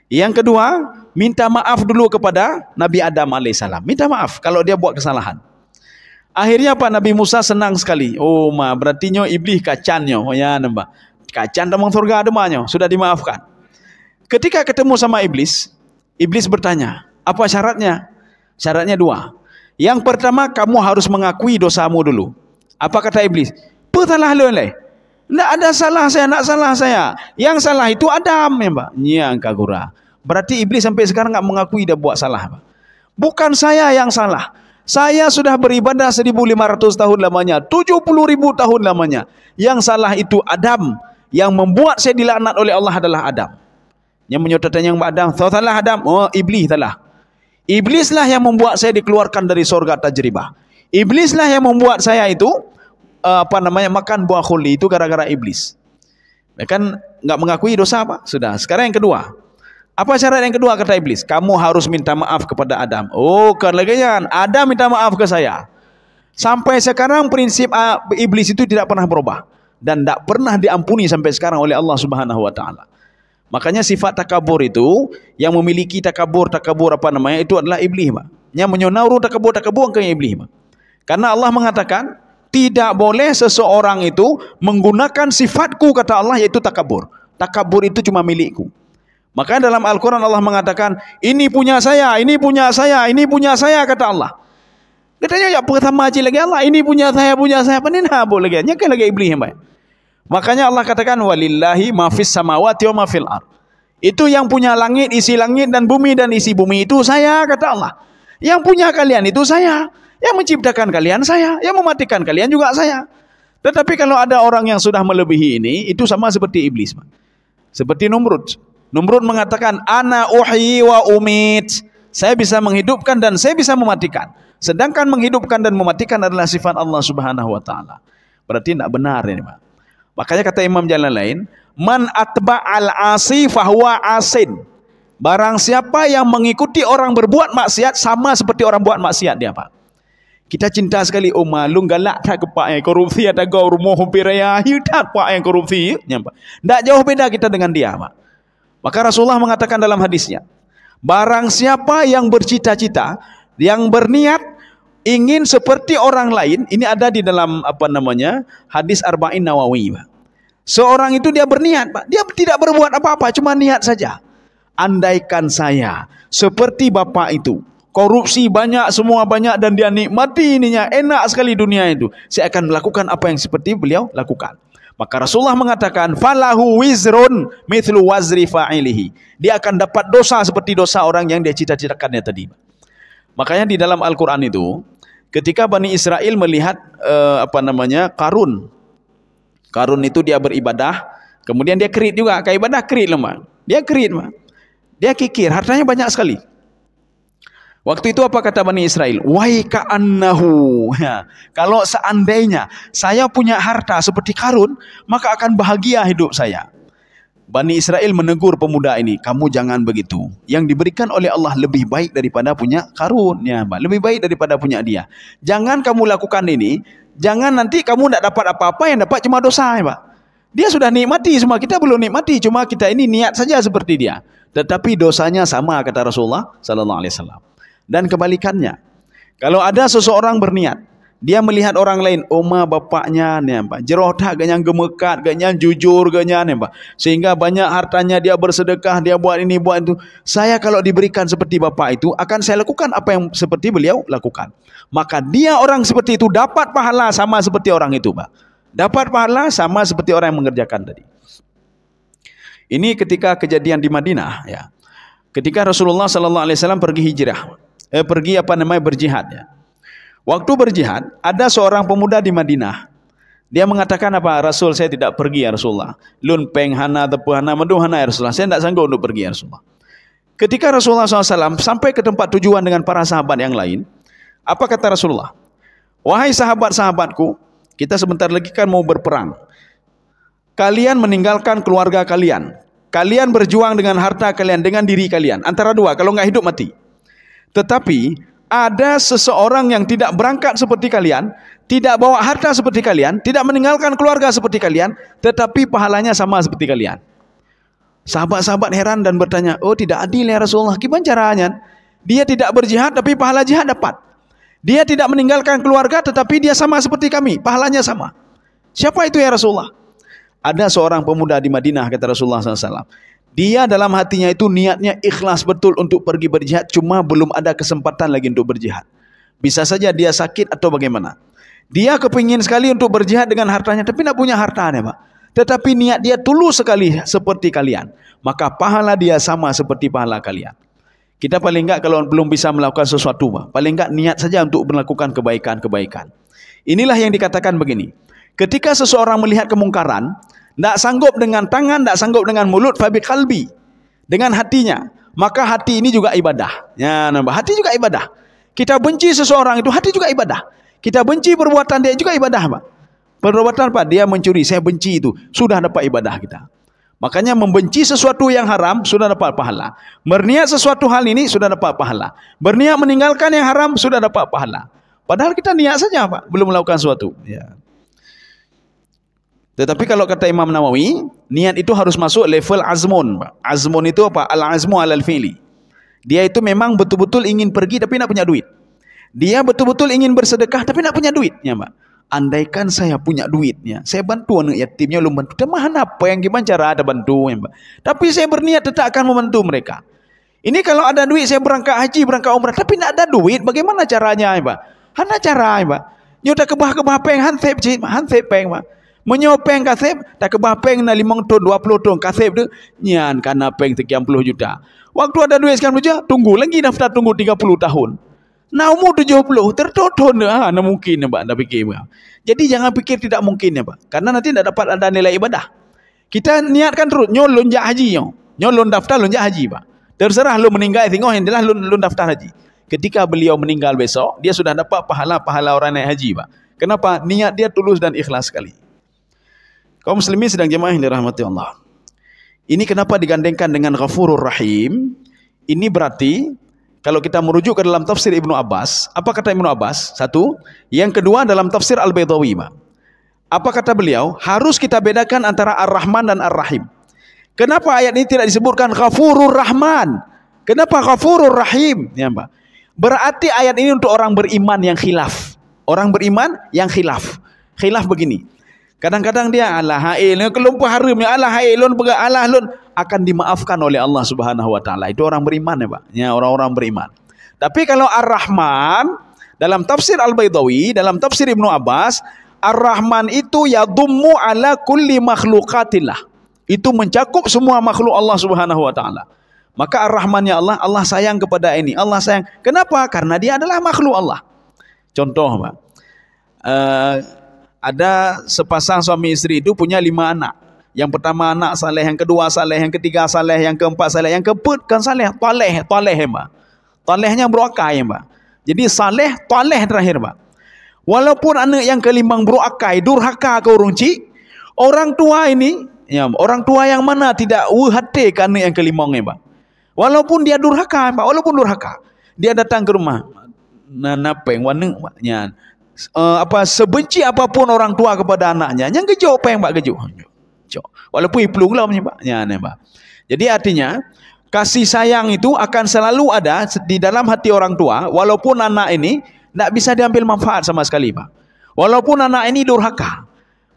Yang kedua, minta maaf dulu kepada Nabi Adam alaihissalam. Minta maaf kalau dia buat kesalahan. Akhirnya Pak, Nabi Musa senang sekali. Oh, berarti iblis kacannya. Oh ya, nambah. Kacan damang surga ademanya, sudah dimaafkan. Ketika ketemu sama iblis, iblis bertanya, apa syaratnya? Syaratnya 2. Yang pertama, kamu harus mengakui dosamu dulu. Apa kata iblis? Petalah leleh. Tidak ada salah saya, tidak salah saya. Yang salah itu Adam, ya, Pak. Yang kagura. Berarti iblis sampai sekarang tidak mengakui dia buat salah, Pak. Bukan saya yang salah. Saya sudah beribadah 1500 tahun lamanya, 70.000 tahun lamanya. Yang salah itu Adam. Yang membuat saya dilaknat oleh Allah adalah Adam. Yang menyatakan yang Adam, salah Adam. Oh, iblis salah. Iblislah yang membuat saya dikeluarkan dari surga tajribah. Iblislah yang membuat saya itu makan buah khuldi, itu gara-gara iblis. Kan nggak mengakui dosa, Pak. Sudah. Sekarang yang kedua. Apa syarat yang kedua kata iblis? Kamu harus minta maaf kepada Adam. Oh, kan Adam minta maaf ke saya. Sampai sekarang prinsip iblis itu tidak pernah berubah dan tidak pernah diampuni sampai sekarang oleh Allah Subhanahu wa taala. Makanya sifat takabur itu, yang memiliki takabur itu adalah iblis, Pak. Yang menyonauru takabur ke iblis, Pak. Karena Allah mengatakan tidak boleh seseorang itu menggunakan sifatku, kata Allah, yaitu takabur. Takabur itu cuma milikku. Maka dalam Al-Quran Allah mengatakan, ini punya saya, ini punya saya, ini punya saya, kata Allah. Katanya ya pertama aja lagi Allah, ini punya saya, apa ni nak boleh lagi? Nyakan lagi iblis yang baik. Makanya Allah katakan, walillahi ma fis samawati wa ma fil ard. Itu yang punya langit, isi langit dan isi bumi itu saya, kata Allah. Yang punya kalian itu saya, yang menciptakan kalian saya, yang mematikan kalian juga saya. Tetapi kalau ada orang yang sudah melebihi ini, itu sama seperti iblis. Seperti Numrud. Numrud mengatakan, ana uhyi wa umit. Saya bisa menghidupkan dan saya bisa mematikan. Sedangkan menghidupkan dan mematikan adalah sifat Allah Subhanahu wa taala. Berarti tidak benar ini, Pak. Makanya kata Imam Jalalain, man atba'al asi fahuwa asin. Barang siapa yang mengikuti orang berbuat maksiat sama seperti orang buat maksiat dia, Pak. Kita cinta sekali malu galak tak kepak yang korupsi ada gau rumah piraya hidat pak yang korupsi nyampa. Tak jauh beda kita dengan dia, Pak. Maka Rasulullah mengatakan dalam hadisnya, barang siapa yang bercita-cita, yang berniat ingin seperti orang lain, ini ada di dalam hadis Arba'in Nawawi, Pak. Seorang itu dia berniat, Pak. Dia tidak berbuat apa-apa, cuma niat saja. Andaikan saya seperti bapak itu, korupsi banyak, semua banyak dan dia nikmati ininya, enak sekali dunia itu, saya akan melakukan apa yang seperti beliau lakukan. Maka Rasulullah mengatakan, falahu wizrun mithlu wazri fa'ilihi. Dia akan dapat dosa seperti dosa orang yang dia cita-citakannya tadi. Makanya di dalam Al-Quran itu, ketika Bani Israel melihat Qarun. Qarun itu dia beribadah, kemudian dia kerit juga, kayak ibadah kerit lemah. Dia kerit, dia kikir, hartanya banyak sekali. Waktu itu apa kata Bani Israel? Wai ka'annahu. Ya, kalau seandainya saya punya harta seperti Qarun, maka akan bahagia hidup saya. Bani Israel menegur pemuda ini, kamu jangan begitu. Yang diberikan oleh Allah lebih baik daripada punya Qarun, ya, lebih baik daripada punya dia. Jangan kamu lakukan ini, jangan nanti kamu tidak dapat apa-apa, yang dapat cuma dosa, ya, Pak. Dia sudah nikmati semua, kita belum nikmati, cuma kita ini niat saja seperti dia. Tetapi dosanya sama, kata Rasulullah sallallahu alaihi wasallam. Dan kebalikannya, kalau ada seseorang berniat, dia melihat orang lain, oma bapaknya, jerotak ganyang gemekat, ganyang jujur, ganyang, sehingga banyak hartanya, dia bersedekah, dia buat ini, buat itu. Saya kalau diberikan seperti bapak itu, akan saya lakukan apa yang seperti beliau lakukan. Maka dia orang seperti itu dapat pahala sama seperti orang itu, Pak. Dapat pahala sama seperti orang yang mengerjakan tadi. Ini ketika kejadian di Madinah, ya. Ketika Rasulullah sallallahu alaihi wasallam pergi hijrah, berjihad, ya. Waktu berjihad, ada seorang pemuda di Madinah. Dia mengatakan apa? Rasul, saya tidak pergi ya Rasulullah. Lun peng hana tepuhana meduhana ya Rasulullah. Saya tidak sanggup untuk pergi ya Rasulullah. Ketika Rasulullah SAW sampai ke tempat tujuan dengan para sahabat yang lain, apa kata Rasulullah? Wahai sahabat-sahabatku, kita sebentar lagi kan mau berperang. Kalian meninggalkan keluarga kalian. Kalian berjuang dengan harta kalian, dengan diri kalian. Antara dua, kalau nggak hidup mati. Tetapi ada seseorang yang tidak berangkat seperti kalian, tidak bawa harta seperti kalian, tidak meninggalkan keluarga seperti kalian, tetapi pahalanya sama seperti kalian. Sahabat-sahabat heran dan bertanya, oh tidak adil ya Rasulullah, gimana caranya? Dia tidak berjihad tapi pahala jihad dapat. Dia tidak meninggalkan keluarga tetapi dia sama seperti kami, pahalanya sama. Siapa itu ya Rasulullah? Ada seorang pemuda di Madinah, kata Rasulullah SAW. Dia dalam hatinya itu niatnya ikhlas betul untuk pergi berjihad, cuma belum ada kesempatan lagi untuk berjihad. Bisa saja dia sakit atau bagaimana. Dia kepingin sekali untuk berjihad dengan hartanya, tapi tidak punya hartanya, Pak. Tetapi niat dia tulus sekali seperti kalian. Maka pahala dia sama seperti pahala kalian. Kita paling enggak kalau belum bisa melakukan sesuatu, Pak, paling enggak niat saja untuk melakukan kebaikan-kebaikan. Inilah yang dikatakan begini. Ketika seseorang melihat kemungkaran, tidak sanggup dengan tangan, tidak sanggup dengan mulut, fabi qalbi, dengan hatinya, maka hati ini juga ibadah. Ya, hati juga ibadah. Kita benci seseorang itu, hati juga ibadah. Kita benci perbuatan dia juga ibadah, Pak. Perbuatan apa? Dia mencuri, saya benci itu, sudah dapat ibadah kita. Makanya membenci sesuatu yang haram sudah dapat pahala. Berniat sesuatu hal ini sudah dapat pahala. Berniat meninggalkan yang haram sudah dapat pahala. Padahal kita niat saja, Pak, belum melakukan sesuatu. Ya. Tetapi kalau kata Imam Nawawi, niat itu harus masuk level azmun. Azmun itu apa? Al-azmu alal fi'li. Dia itu memang betul-betul ingin pergi tapi tidak punya duit. Dia betul-betul ingin bersedekah tapi tidak punya duit. Ya, Pak. andaikan saya punya duitnya, saya bantu anak yatimnya, belum bantu. Dan mana apa yang gimana cara ada bantu, ya, tapi saya berniat tetap akan membantu mereka. Ini kalau ada duit saya berangkat haji, berangkat umrah, tapi tidak ada duit, bagaimana caranya, ya, Pak? Hana cara, ya, Pak. Nyoda kebah peng hansep peng, Pak. Menyopeng kasep, tak kebah peng na 5 ton, 20 ton kasep tu, nyan kana peng sekian puluh juta. Waktu ada duit sekian puluh juta, tunggu lagi daftar tunggu 30 tahun. Nah umur 70, tertoton, nah mungkin, ya, Pak, anda fikir, Pak. Jadi jangan fikir tidak mungkin, ya, Pak. Karena nanti tidak dapat ada nilai ibadah. Kita niatkan terus, nyol lonjak haji, nyol lon daftar lonjak haji, Pak. Terserah lu meninggal, tengok yang jelas lu daftar haji. Ketika beliau meninggal besok, dia sudah dapat pahala-pahala orang naik haji, Pak. Kenapa? Niat dia tulus dan ikhlas sekali. Kaum muslimin sedang jemaah yang dirahmati Allah. Ini kenapa digandengkan dengan Ghafurur Rahim? Ini berarti kalau kita merujuk ke dalam tafsir Ibnu Abbas, apa kata Ibnu Abbas? Satu. Yang kedua dalam tafsir Al-Baydawi, Pak. Apa kata beliau? Harus kita bedakan antara Ar-Rahman dan Ar-Rahim. Kenapa ayat ini tidak disebutkan Ghafurur Rahman? Kenapa Ghafurur Rahim? Ya, Pak. Berarti ayat ini untuk orang beriman yang khilaf. Orang beriman yang khilaf. Khilaf begini. Kadang-kadang dia Allah hail, kelumpah harimnya Allah hailun, Allah lun akan dimaafkan oleh Allah Subhanahu wa taala. Itu orang beriman, ya, Pak. Ya, orang-orang beriman. Tapi kalau Ar-Rahman dalam tafsir Al-Baydawi, dalam tafsir Ibnu Abbas, Ar-Rahman itu yadummu ala kulli makhluqatillah. Itu mencakup semua makhluk Allah Subhanahu wa taala. Maka Ar-Rahmannya Allah, Allah sayang kepada ini, Allah sayang. Kenapa? Karena dia adalah makhluk Allah. Contoh, Pak. Ada sepasang suami istri itu punya 5 anak. Yang pertama anak saleh, yang kedua saleh, yang ketiga saleh, yang keempat saleh, yang keempat kan saleh, taleh, Mbak. Talehnya berokai, Mbak. Jadi saleh, taleh terakhir, Mbak. Walaupun anak yang kelima berokai, durhaka ke urunci, orang tua ini, ya, orang tua yang mana tidak hati ke anak yang kelima, Mbak. Walaupun dia durhaka, Mbak, walaupun durhaka, dia datang ke rumah, napeng waneng, Mbak, ya. Sebenci apapun orang tua kepada anaknya, yang gejuk apa yang Mbak gejuk, walaupun iplung lah, Mbak. Ya, Mbak. Jadi artinya kasih sayang itu akan selalu ada di dalam hati orang tua, walaupun anak ini tidak bisa diambil manfaat sama sekali, Pak. Walaupun anak ini durhaka,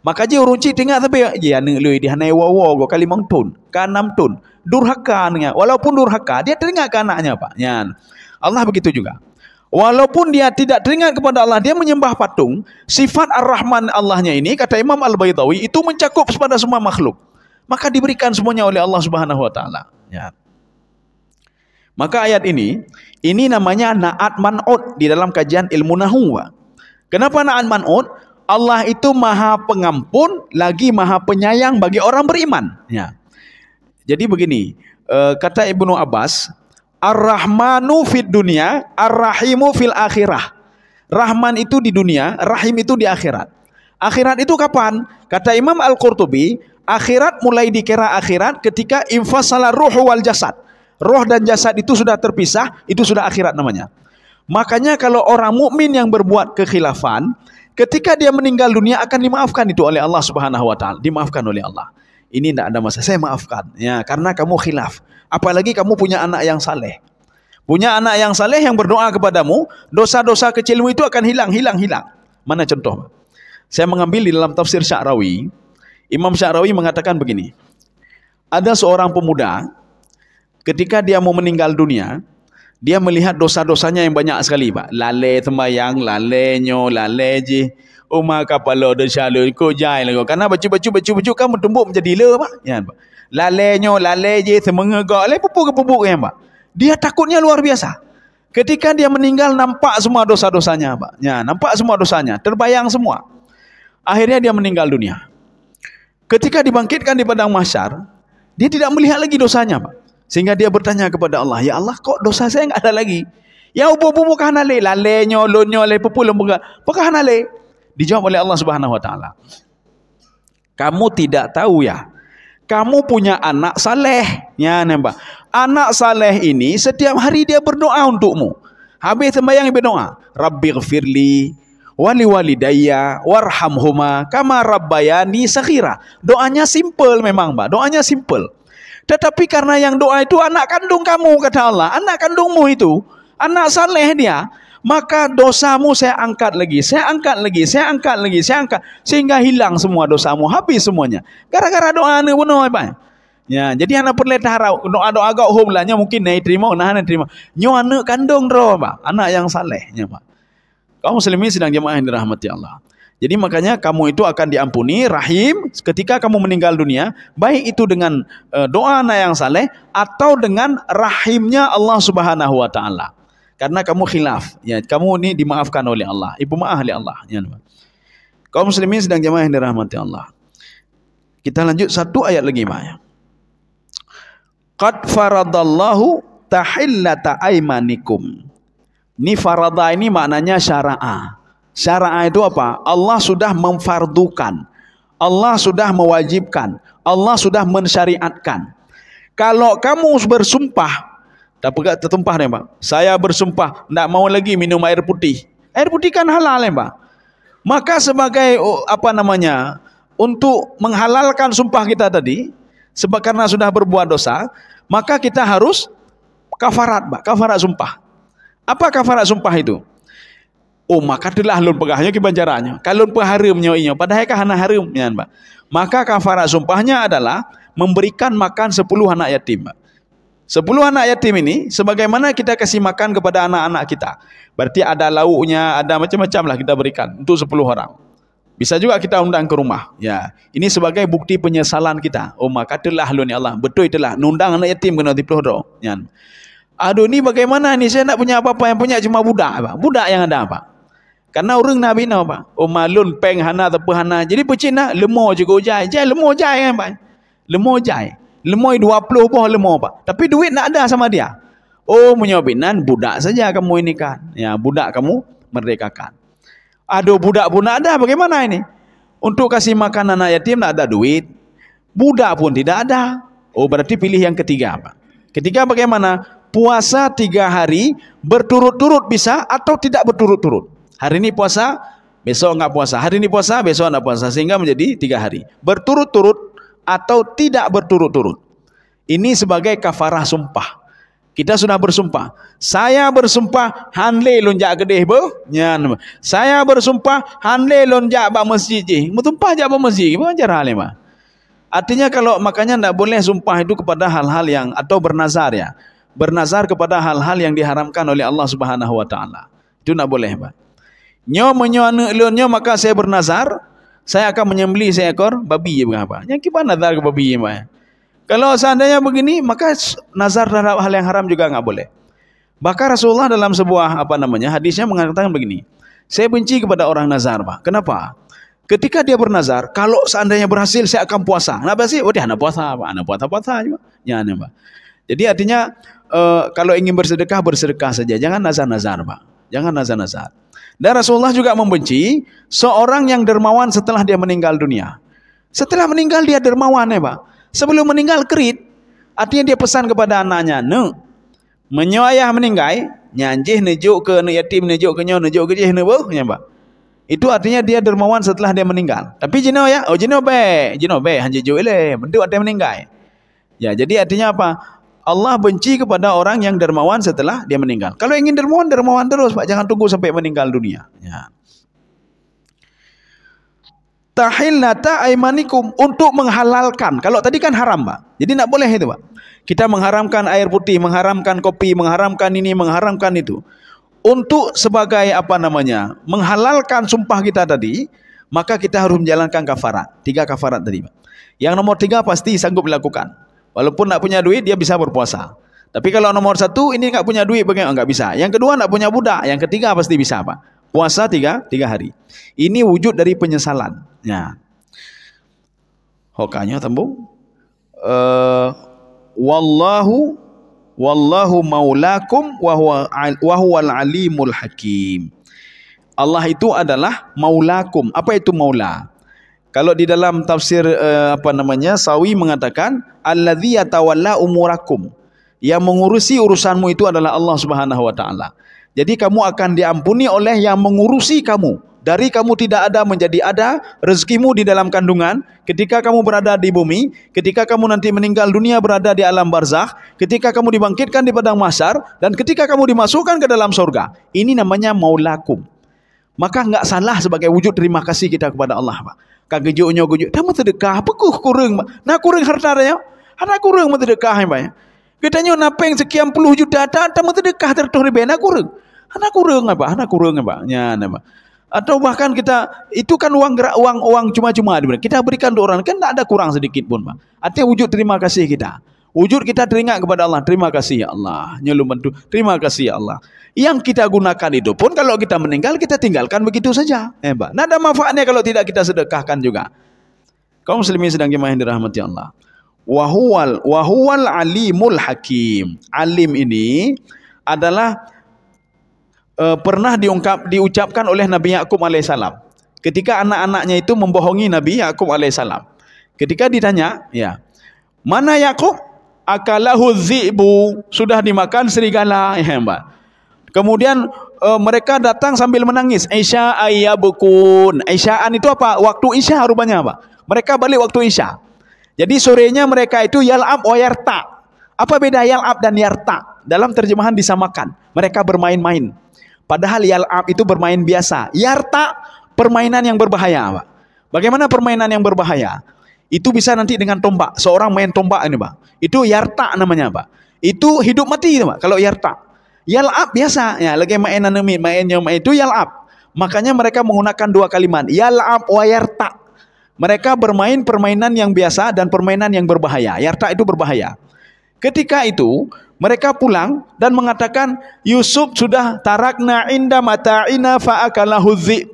maka je urunci tengah tapi ya ngelui di hanai wawo kali mangtun, ke 6 tun, durhaka nya. Walaupun durhaka, dia teringat ke anaknya, Pak. Ya. Allah begitu juga. Walaupun dia tidak teringat kepada Allah, dia menyembah patung, sifat Ar-Rahman Allahnya ini, kata Imam Al-Baydawi, itu mencakup kepada semua makhluk. Maka diberikan semuanya oleh Allah Subhanahu wa taala. Ya. Maka ayat ini namanya na'at man'ud di dalam kajian ilmu nahwu. Kenapa na'at man'ud? Allah itu maha pengampun, lagi maha penyayang bagi orang beriman. Ya. Jadi begini, kata Ibnu Abbas, Ar-Rahmanu fid dunya, Ar-Rahimu fil akhirah. Rahman itu di dunia, Rahim itu di akhirat. Akhirat itu kapan? Kata Imam Al-Qurtubi, akhirat mulai dikira akhirat ketika infasala ruhu wal jasad. Roh dan jasad itu sudah terpisah, itu sudah akhirat namanya. Makanya kalau orang mukmin yang berbuat kekhilafan, ketika dia meninggal dunia akan dimaafkan itu oleh Allah Subhanahu wa taala, dimaafkan oleh Allah. Ini tidak ada masalah, saya maafkan. Ya, karena kamu khilaf. Apalagi kamu punya anak yang saleh. Punya anak yang saleh yang berdoa kepadamu, dosa-dosa kecilmu itu akan hilang. Mana contoh? Saya mengambil di dalam tafsir Sya'rawi. Imam Sya'rawi mengatakan begini. Ada seorang pemuda, ketika dia mau meninggal dunia, dia melihat dosa-dosanya yang banyak sekali, Pak. Lalai sembahyang, lalai nyo, lalai je. Umar kapalo dosa lu, kau jai lah kau. Karena baju kan bertumbuk menjadi le, Pak. Ya, Pak. Lalai nyo, lalai je, semengegak, lalai pupuk ya, Pak. Dia takutnya luar biasa. Ketika dia meninggal, nampak semua dosa-dosanya, Pak. Ya, nampak semua dosanya, terbayang semua. Akhirnya dia meninggal dunia. Ketika dibangkitkan di padang mahsyar, dia tidak melihat lagi dosanya, Pak. Sehingga dia bertanya kepada Allah, ya Allah, kok dosa saya enggak ada lagi? Ya ubu-ubu kahanale, lalainya, lonyo, lalai pupu lembaga, pekahanale. Dijawab oleh Allah Subhanahu wa taala. Kamu tidak tahu ya? Kamu punya anak saleh. Ya, nampak. Anak saleh ini setiap hari dia berdoa untukmu. Habis sembahyang berdoa, Rabbighfirli wali walidayya warhamhuma kama rabbayani saghira. Doanya simple memang, Pak. Doanya simple. Tetapi karena yang doa itu anak kandung kamu, kata Allah, anak kandungmu itu, anak saleh dia, maka dosamu saya angkat lagi, saya angkat lagi, saya angkat lagi, saya angkat, sehingga hilang semua dosamu, habis semuanya. Gara-gara doa ni benar apa? Ya, jadi anak perlu harap doa-doa agak humlahnya mungkin naik terima, nah terima. Nyo anak kandung ro, Pak. Anak yang salehnya, Pak. Kaum muslimin sedang jemaah yang dirahmati Allah. Jadi makanya kamu itu akan diampuni rahim ketika kamu meninggal dunia, baik itu dengan doa anak yang saleh atau dengan rahimnya Allah Subhanahu wa taala. Karena kamu khilaf, ya, kamu ini dimaafkan oleh Allah, ibu maaf oleh Allah. Ya, kaum muslimin sedang jemaah yang dirahmati Allah. Kita lanjut satu ayat lagi, Pak. Qad faradallahu tahillata aimanikum. Ini farada ini maknanya syara'a. Syara'a itu apa? Allah sudah memfardukan, Allah sudah mewajibkan, Allah sudah mensyariatkan. Kalau kamu bersumpah, tak pegat tertumpah ni, Pak. Saya bersumpah tak mau lagi minum air putih. Air putih kan halal, Pak. Maka sebagai apa namanya, untuk menghalalkan sumpah kita tadi, sebab karena sudah berbuat dosa, maka kita harus kafarat, Pak. Kafarat sumpah. Apa kafarat sumpah itu? Oh, maka telah lun pegahnya ke banjarannya. Kalau peharimnya inya, padahal kan anak harim, ya, Pak. Maka kafarat sumpahnya adalah memberikan makan 10 anak yatim, Pak. 10 anak yatim ini sebagaimana kita kasih makan kepada anak-anak kita. Berarti ada lauknya, ada macam-macam lah kita berikan untuk 10 orang. Bisa juga kita undang ke rumah. Ya, ini sebagai bukti penyesalan kita. Oh, maka telah lun ya Allah, betul itulah nundang anak yatim kena dipelihara. Ya. Aduh, ni bagaimana ni, saya nak punya apa-apa, yang punya cuma budak, Pak. Budak yang ada, Pak. Karena orang Nabi nak, Pak. Oh, malun peng hana tepu hana. Jadi pecina lemah juga jai. Jai lemah jai kan, Pak. Lemah jai. Lemah 20 boh lemah, Pak. Tapi duit nak ada sama dia. Oh, punya binan budak saja kamu ini kan. Ya, budak kamu merdekakan. Aduh, budak pun nak ada, bagaimana ini? Untuk kasih makan anak yatim nak ada duit. Budak pun tidak ada. Oh, berarti pilih yang ketiga, Pak. Ketiga bagaimana? Puasa 3 hari berturut-turut bisa atau tidak berturut-turut. Hari ini puasa, besok enggak puasa. Hari ini puasa, besok enggak puasa. Sehingga menjadi 3 hari. Berturut-turut atau tidak berturut-turut. Ini sebagai kafarah sumpah. Kita sudah bersumpah. Saya bersumpah hanle lonjak gedeh bo. Nyan. Saya bersumpah hanle lonjak ba masjid je. Bersumpah je ba masjid. Apa ajar hal ni, Pak? Artinya kalau makanya enggak boleh sumpah itu kepada hal-hal yang atau bernazar, ya. Bernazar kepada hal-hal yang diharamkan oleh Allah Subhanahu wa taala. Itu enggak boleh, Pak. Nyo menyoana elonnya maka saya bernazar, saya akan menyembelih seekor babi berapa. Yang kita nazar ke babi, Pak. Kalau seandainya begini, maka nazar terhadap hal yang haram juga enggak boleh. Bahkan Rasulullah dalam sebuah hadisnya mengatakan begini. Saya benci kepada orang nazar, Pak. Kenapa? Ketika dia bernazar, kalau seandainya berhasil saya akan puasa. Kenapa sih? Oh, dia anak puasa, Pak. Anak puasa juga. Ya, Pak. Jadi artinya kalau ingin bersedekah saja. Jangan nazar-nazar, Pak. Jangan nazar-nazar. Dan Rasulullah juga membenci seorang yang dermawan setelah dia meninggal dunia. Setelah meninggal dia dermawan, ya, Pak. Sebelum meninggal kerit. Artinya dia pesan kepada anaknya, menyo ayah meninggal, nyanjih nejuk ke anak yatim, nejuk ke nyo, nejuk ke jih, ya, Pak. Itu artinya dia dermawan setelah dia meninggal. Tapi jino ya, oh jino be, hanya jual le, bentuk dia meninggal. Ya, jadi artinya apa? Allah benci kepada orang yang dermawan setelah dia meninggal. Kalau ingin dermawan terus, Pak. Jangan tunggu sampai meninggal dunia. Ya. Tahillata aimanikum, untuk menghalalkan. Kalau tadi kan haram, Pak. Jadi tidak boleh itu, Pak. Kita mengharamkan air putih, mengharamkan kopi, mengharamkan ini, mengharamkan itu. Untuk sebagai menghalalkan sumpah kita tadi, maka kita harus menjalankan kafarat. 3 kafarat tadi, Pak. Yang nomor 3 pasti sanggup dilakukan. Walaupun nak punya duit, dia bisa berpuasa. Tapi kalau nomor 1 ini enggak punya duit, bagaimana? Enggak bisa. Yang kedua enggak punya budak. Yang ketiga pasti bisa, Pak. Puasa 3 hari. Ini wujud dari penyesalan. Ya. Hokanya tembung. Wallahu maulakum wa huwal alimul hakim. Allah itu adalah maulakum. Apa itu maula? Kalau di dalam tafsir Sawi mengatakan alladzi yatawalla umurakum. Yang mengurusi urusanmu itu adalah Allah Subhanahu wa taala. Jadi kamu akan diampuni oleh yang mengurusi kamu Dari kamu tidak ada menjadi ada, rezekimu di dalam kandungan, ketika kamu berada di bumi, ketika kamu nanti meninggal dunia berada di alam barzakh, ketika kamu dibangkitkan di padang mahsyar, dan ketika kamu dimasukkan ke dalam surga. Ini namanya maulakum. Maka enggak salah sebagai wujud terima kasih kita kepada Allah, Pak. Kagejuknya gujuk, dah sedekah, apa kurang, Pak? Nak kurang harta dia. Ada kurang sedekah, Pak. Katanya napeng sekian puluh juta, tak sedekah tertuh ribu, nak kurang. Anak kurang apa? Anak kurang apa? Ya, apa? Atau bahkan kita itu kan uang cuma-cuma diberikan. Kita berikan ke orang kan tidak ada kurang sedikit pun, Pak. Artinya wujud terima kasih kita. Wujud kita teringat kepada Allah. Terima kasih ya Allah. Nyelum bantu. Terima kasih ya Allah. Yang kita gunakan itu pun kalau kita meninggal kita tinggalkan begitu saja. Pak. Tidak ada manfaatnya kalau tidak kita sedekahkan juga. Kaum muslimin sedang jemaah yang dirahmati Allah. Wahuwal alimul hakim. Alim ini adalah pernah diucapkan oleh Nabi Yakub alaihissalam ketika anak-anaknya itu membohongi Nabi Yakub alaihissalam. Ketika ditanya, ya, mana Yakub? Akalahu dzi'bu, sudah dimakan serigala, ya, Mbak. Kemudian mereka datang sambil menangis. Isya ayyabukun. Isyaan itu apa? Waktu isya rupanya, Pak. Mereka balik waktu isya. Jadi sorenya mereka itu yal'ab wa yarta. Apa beda yal'ab dan yarta? Dalam terjemahan disamakan. Mereka bermain-main. Padahal yal'ab itu bermain biasa. Yarta, permainan yang berbahaya, Pak. Bagaimana permainan yang berbahaya? Itu bisa nanti dengan tombak. Seorang main tombak ini, Pak. Itu yarta namanya, Pak. Itu hidup mati, Pak. Kalau yarta. Yal'ab biasa. Ya, lagi mainan itu yal'ab. Makanya mereka menggunakan dua kalimat. Yal'ab wa yarta. Mereka bermain permainan yang biasa dan permainan yang berbahaya. Yarta itu berbahaya. Ketika itu, mereka pulang dan mengatakan, Yusuf sudah tarakna inda mata'ina fa'akalahu dzib.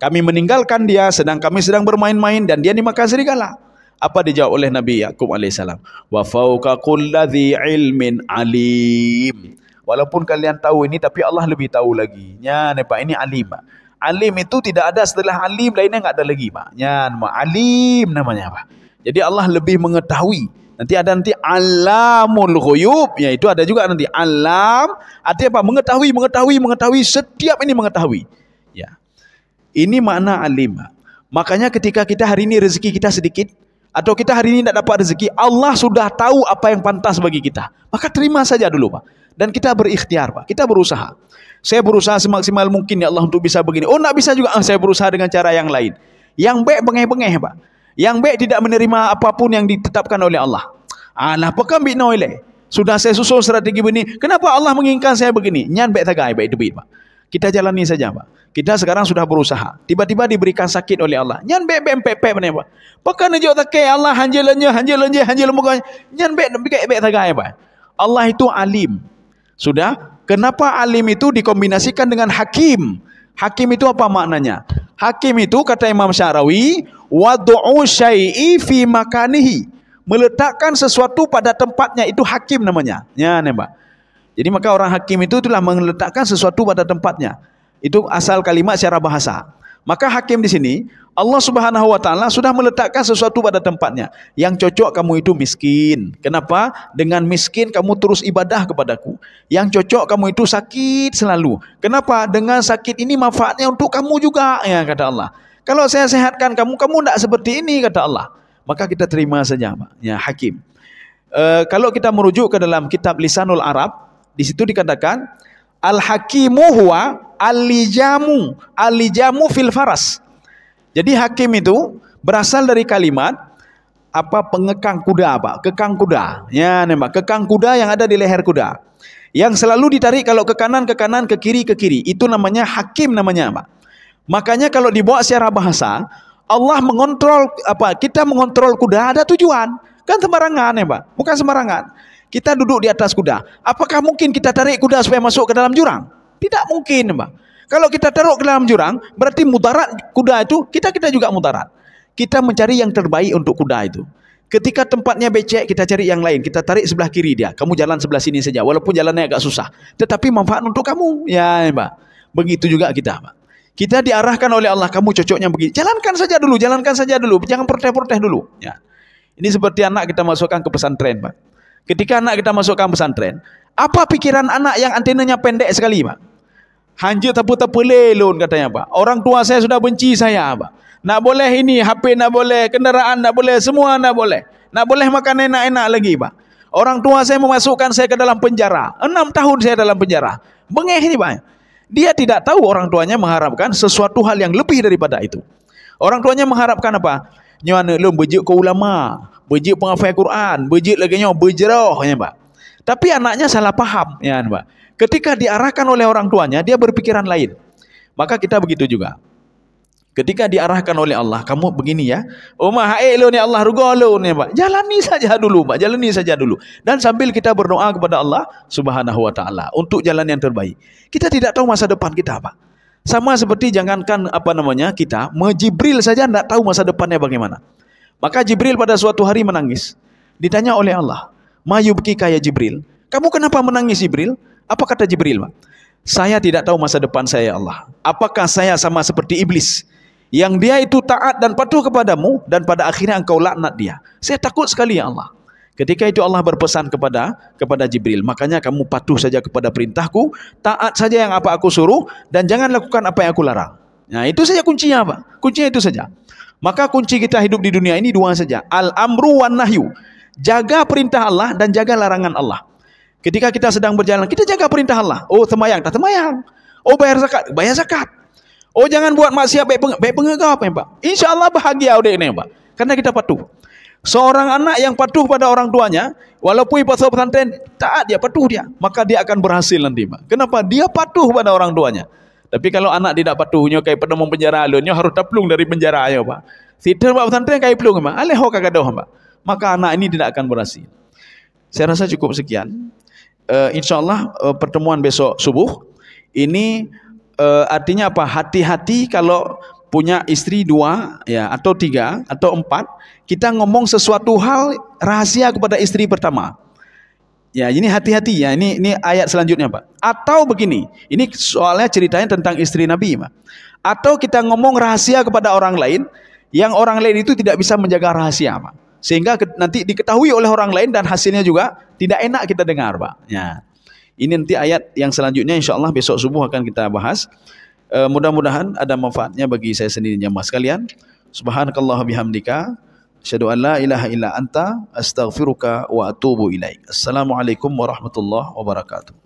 Kami meninggalkan dia sedang kami sedang bermain-main dan dia dimakan serigala. Apa dijawab oleh Nabi Yakub alaihissalam? Wa fauqa kulli ilmin alim. Walaupun kalian tahu ini, tapi Allah lebih tahu lagi. Ya, Pak, ini alim, Pak. Alim itu tidak ada setelah alim lainnya enggak ada lagi, Pak. Ya, alim namanya, Pak. Jadi Allah lebih mengetahui. Nanti ada alamul ghuyub, yaitu ada juga nanti alam, artinya apa? Mengetahui, setiap ini mengetahui. Ya. Ini makna alim. Makanya ketika kita hari ini rezeki kita sedikit, atau kita hari ini tidak dapat rezeki, Allah sudah tahu apa yang pantas bagi kita. Maka terima saja dulu, Pak. Dan kita berikhtiar, Pak. Kita berusaha. Saya berusaha semaksimal mungkin ya Allah untuk bisa begini. Oh, tidak bisa juga. Saya berusaha dengan cara yang lain. Yang baik bengeh-bengeh, Pak. Yang baik tidak menerima apapun yang ditetapkan oleh Allah. Nah, apakah ambil noleh? Sudah saya susun strategi begini. Kenapa Allah menginginkan saya begini? Nyan baik tagai, baik debit, Pak. Kita jalani saja, Pak. Kita sekarang sudah berusaha. Tiba-tiba diberikan sakit oleh Allah. Nyan baik bempek benar, Pak. Pakai najak takai Allah hanjel muka. Nyan baik tagai, Pak. Allah itu alim. Sudah? Kenapa alim itu dikombinasikan dengan hakim? Hakim itu apa maknanya? Hakim itu kata Imam Syarawi, wadu'u syai'i fi makanihi. Meletakkan sesuatu pada tempatnya, itu hakim namanya. Ya, Pak. Jadi maka orang hakim itu telah meletakkan sesuatu pada tempatnya. Itu asal kalimat secara bahasa. Maka hakim di sini Allah Subhanahu wa taala sudah meletakkan sesuatu pada tempatnya. Yang cocok kamu itu miskin. Kenapa? Dengan miskin kamu terus ibadah kepadaku. Yang cocok kamu itu sakit selalu. Kenapa? Dengan sakit ini manfaatnya untuk kamu juga, ya kata Allah. Kalau saya sehatkan kamu tidak seperti ini, kata Allah. Maka kita terima saja, Pak. Ya, hakim. Kalau kita merujuk ke dalam kitab Lisanul Arab, di situ dikatakan al-hakimu huwa al-lijamu fil faras. Jadi hakim itu berasal dari kalimat apa? Pengekang kuda, Pak. Kekang kuda. Ya, Pak. Kekang kuda yang ada di leher kuda. Yang selalu ditarik kalau ke kanan, ke kiri, ke kiri. Itu namanya hakim namanya, Pak. Makanya kalau dibawa secara bahasa, Allah mengontrol apa? Kita mengontrol kuda ada tujuan. Kan sembarangan, ya, Pak. Bukan sembarangan. Kita duduk di atas kuda. Apakah mungkin kita tarik kuda supaya masuk ke dalam jurang? Tidak mungkin, Pak. Kalau kita taruh ke dalam jurang, berarti mudarat kuda itu, kita juga mudarat. Kita mencari yang terbaik untuk kuda itu. Ketika tempatnya becek, kita cari yang lain. Kita tarik sebelah kiri dia. Kamu jalan sebelah sini saja, walaupun jalannya agak susah. Tetapi manfaat untuk kamu. Ya, Pak. Begitu juga kita, Pak. Kita diarahkan oleh Allah, kamu cocoknya begini. Jalankan saja dulu. Jangan proteh-proteh dulu. Ya. Ini seperti anak kita masukkan ke pesantren, Pak. Ketika anak kita masukkan pesantren, apa pikiran anak yang antenanya pendek sekali, Pak? Hanja tapu-tapu lelun katanya Pak. Orang tua saya sudah benci saya Pak. Nak boleh ini, HP nak boleh, kendaraan nak boleh, semua nak boleh. Nak boleh makan enak-enak lagi Pak. Orang tua saya memasukkan saya ke dalam penjara. 6 tahun saya dalam penjara. Bengeh ini Pak. Dia tidak tahu orang tuanya mengharapkan sesuatu hal yang lebih daripada itu. Orang tuanya mengharapkan apa? Nyana lu bejuk ke ulama, bejuk penghafal Quran, bejuk lagi nya berjerah ya Pak. Tapi anaknya salah paham ya Pak. Ketika diarahkan oleh orang tuanya, dia berpikiran lain. Maka kita begitu juga. Ketika diarahkan oleh Allah, kamu begini ya. Oh mahai lo ni Allah ruga lo ni Pak. Jalani saja dulu Pak, jalani saja dulu. Dan sambil kita berdoa kepada Allah Subhanahu wa taala untuk jalan yang terbaik. Kita tidak tahu masa depan kita Pak. Sama seperti jangankan kita, Jibril saja tidak tahu masa depannya bagaimana. Maka Jibril pada suatu hari menangis. Ditanya oleh Allah, "Ma yubkika ya Jibril?" Kamu kenapa menangis Jibril? Apa kata Jibril Pak? Saya tidak tahu masa depan saya ya Allah. Apakah saya sama seperti iblis yang dia itu taat dan patuh kepadamu dan pada akhirnya engkau laknat dia? Saya takut sekali ya Allah. Ketika itu Allah berpesan kepada Jibril, makanya kamu patuh saja kepada perintahku, taat saja yang apa aku suruh dan jangan lakukan apa yang aku larang. Nah, itu saja kuncinya Pak. Kuncinya itu saja. Maka kunci kita hidup di dunia ini dua saja. Al-amru wan nahyu. Jaga perintah Allah dan jaga larangan Allah. Ketika kita sedang berjalan, kita jaga perintah Allah. Oh, semayang, tak semayang. Oh, bayar zakat, bayar zakat. Oh, jangan buat maksiat baik pengegap ya Pak. InsyaAllah bahagia udah ini Pak. Karena kita patuh. Seorang anak yang patuh pada orang tuanya, walaupun pasal pesantren, taat dia, patuh dia, maka dia akan berhasil nanti Pak. Kenapa? Dia patuh pada orang tuanya. Tapi kalau anak tidak patuhnya, kayak pada mempenjara alunnya, harus taplung dari penjara ya Pak. Situ Pak pesantren kayak pelung Pak. Aleh kagak dah Pak. Maka anak ini tidak akan berhasil. Saya rasa cukup sekian. InsyaAllah pertemuan besok subuh ini artinya apa? Hati-hati kalau punya istri 2 ya, atau 3 atau 4, kita ngomong sesuatu hal rahasia kepada istri pertama. Ya, ini hati-hati ya. Ini ayat selanjutnya Pak. Atau begini, ini soalnya ceritanya tentang istri Nabi Pak. Atau kita ngomong rahasia kepada orang lain yang orang lain itu tidak bisa menjaga rahasia Pak. Sehingga nanti diketahui oleh orang lain dan hasilnya juga tidak enak kita dengar Pak. Ya. Ini nanti ayat yang selanjutnya insyaAllah besok subuh akan kita bahas. Mudah-mudahan ada manfaatnya bagi saya sendiri jamaah sekalian. Subhanakallah bihamdika, asyhadu an la ilaha illa anta, astaghfiruka wa atubu ilaik. Assalamualaikum warahmatullahi wabarakatuh.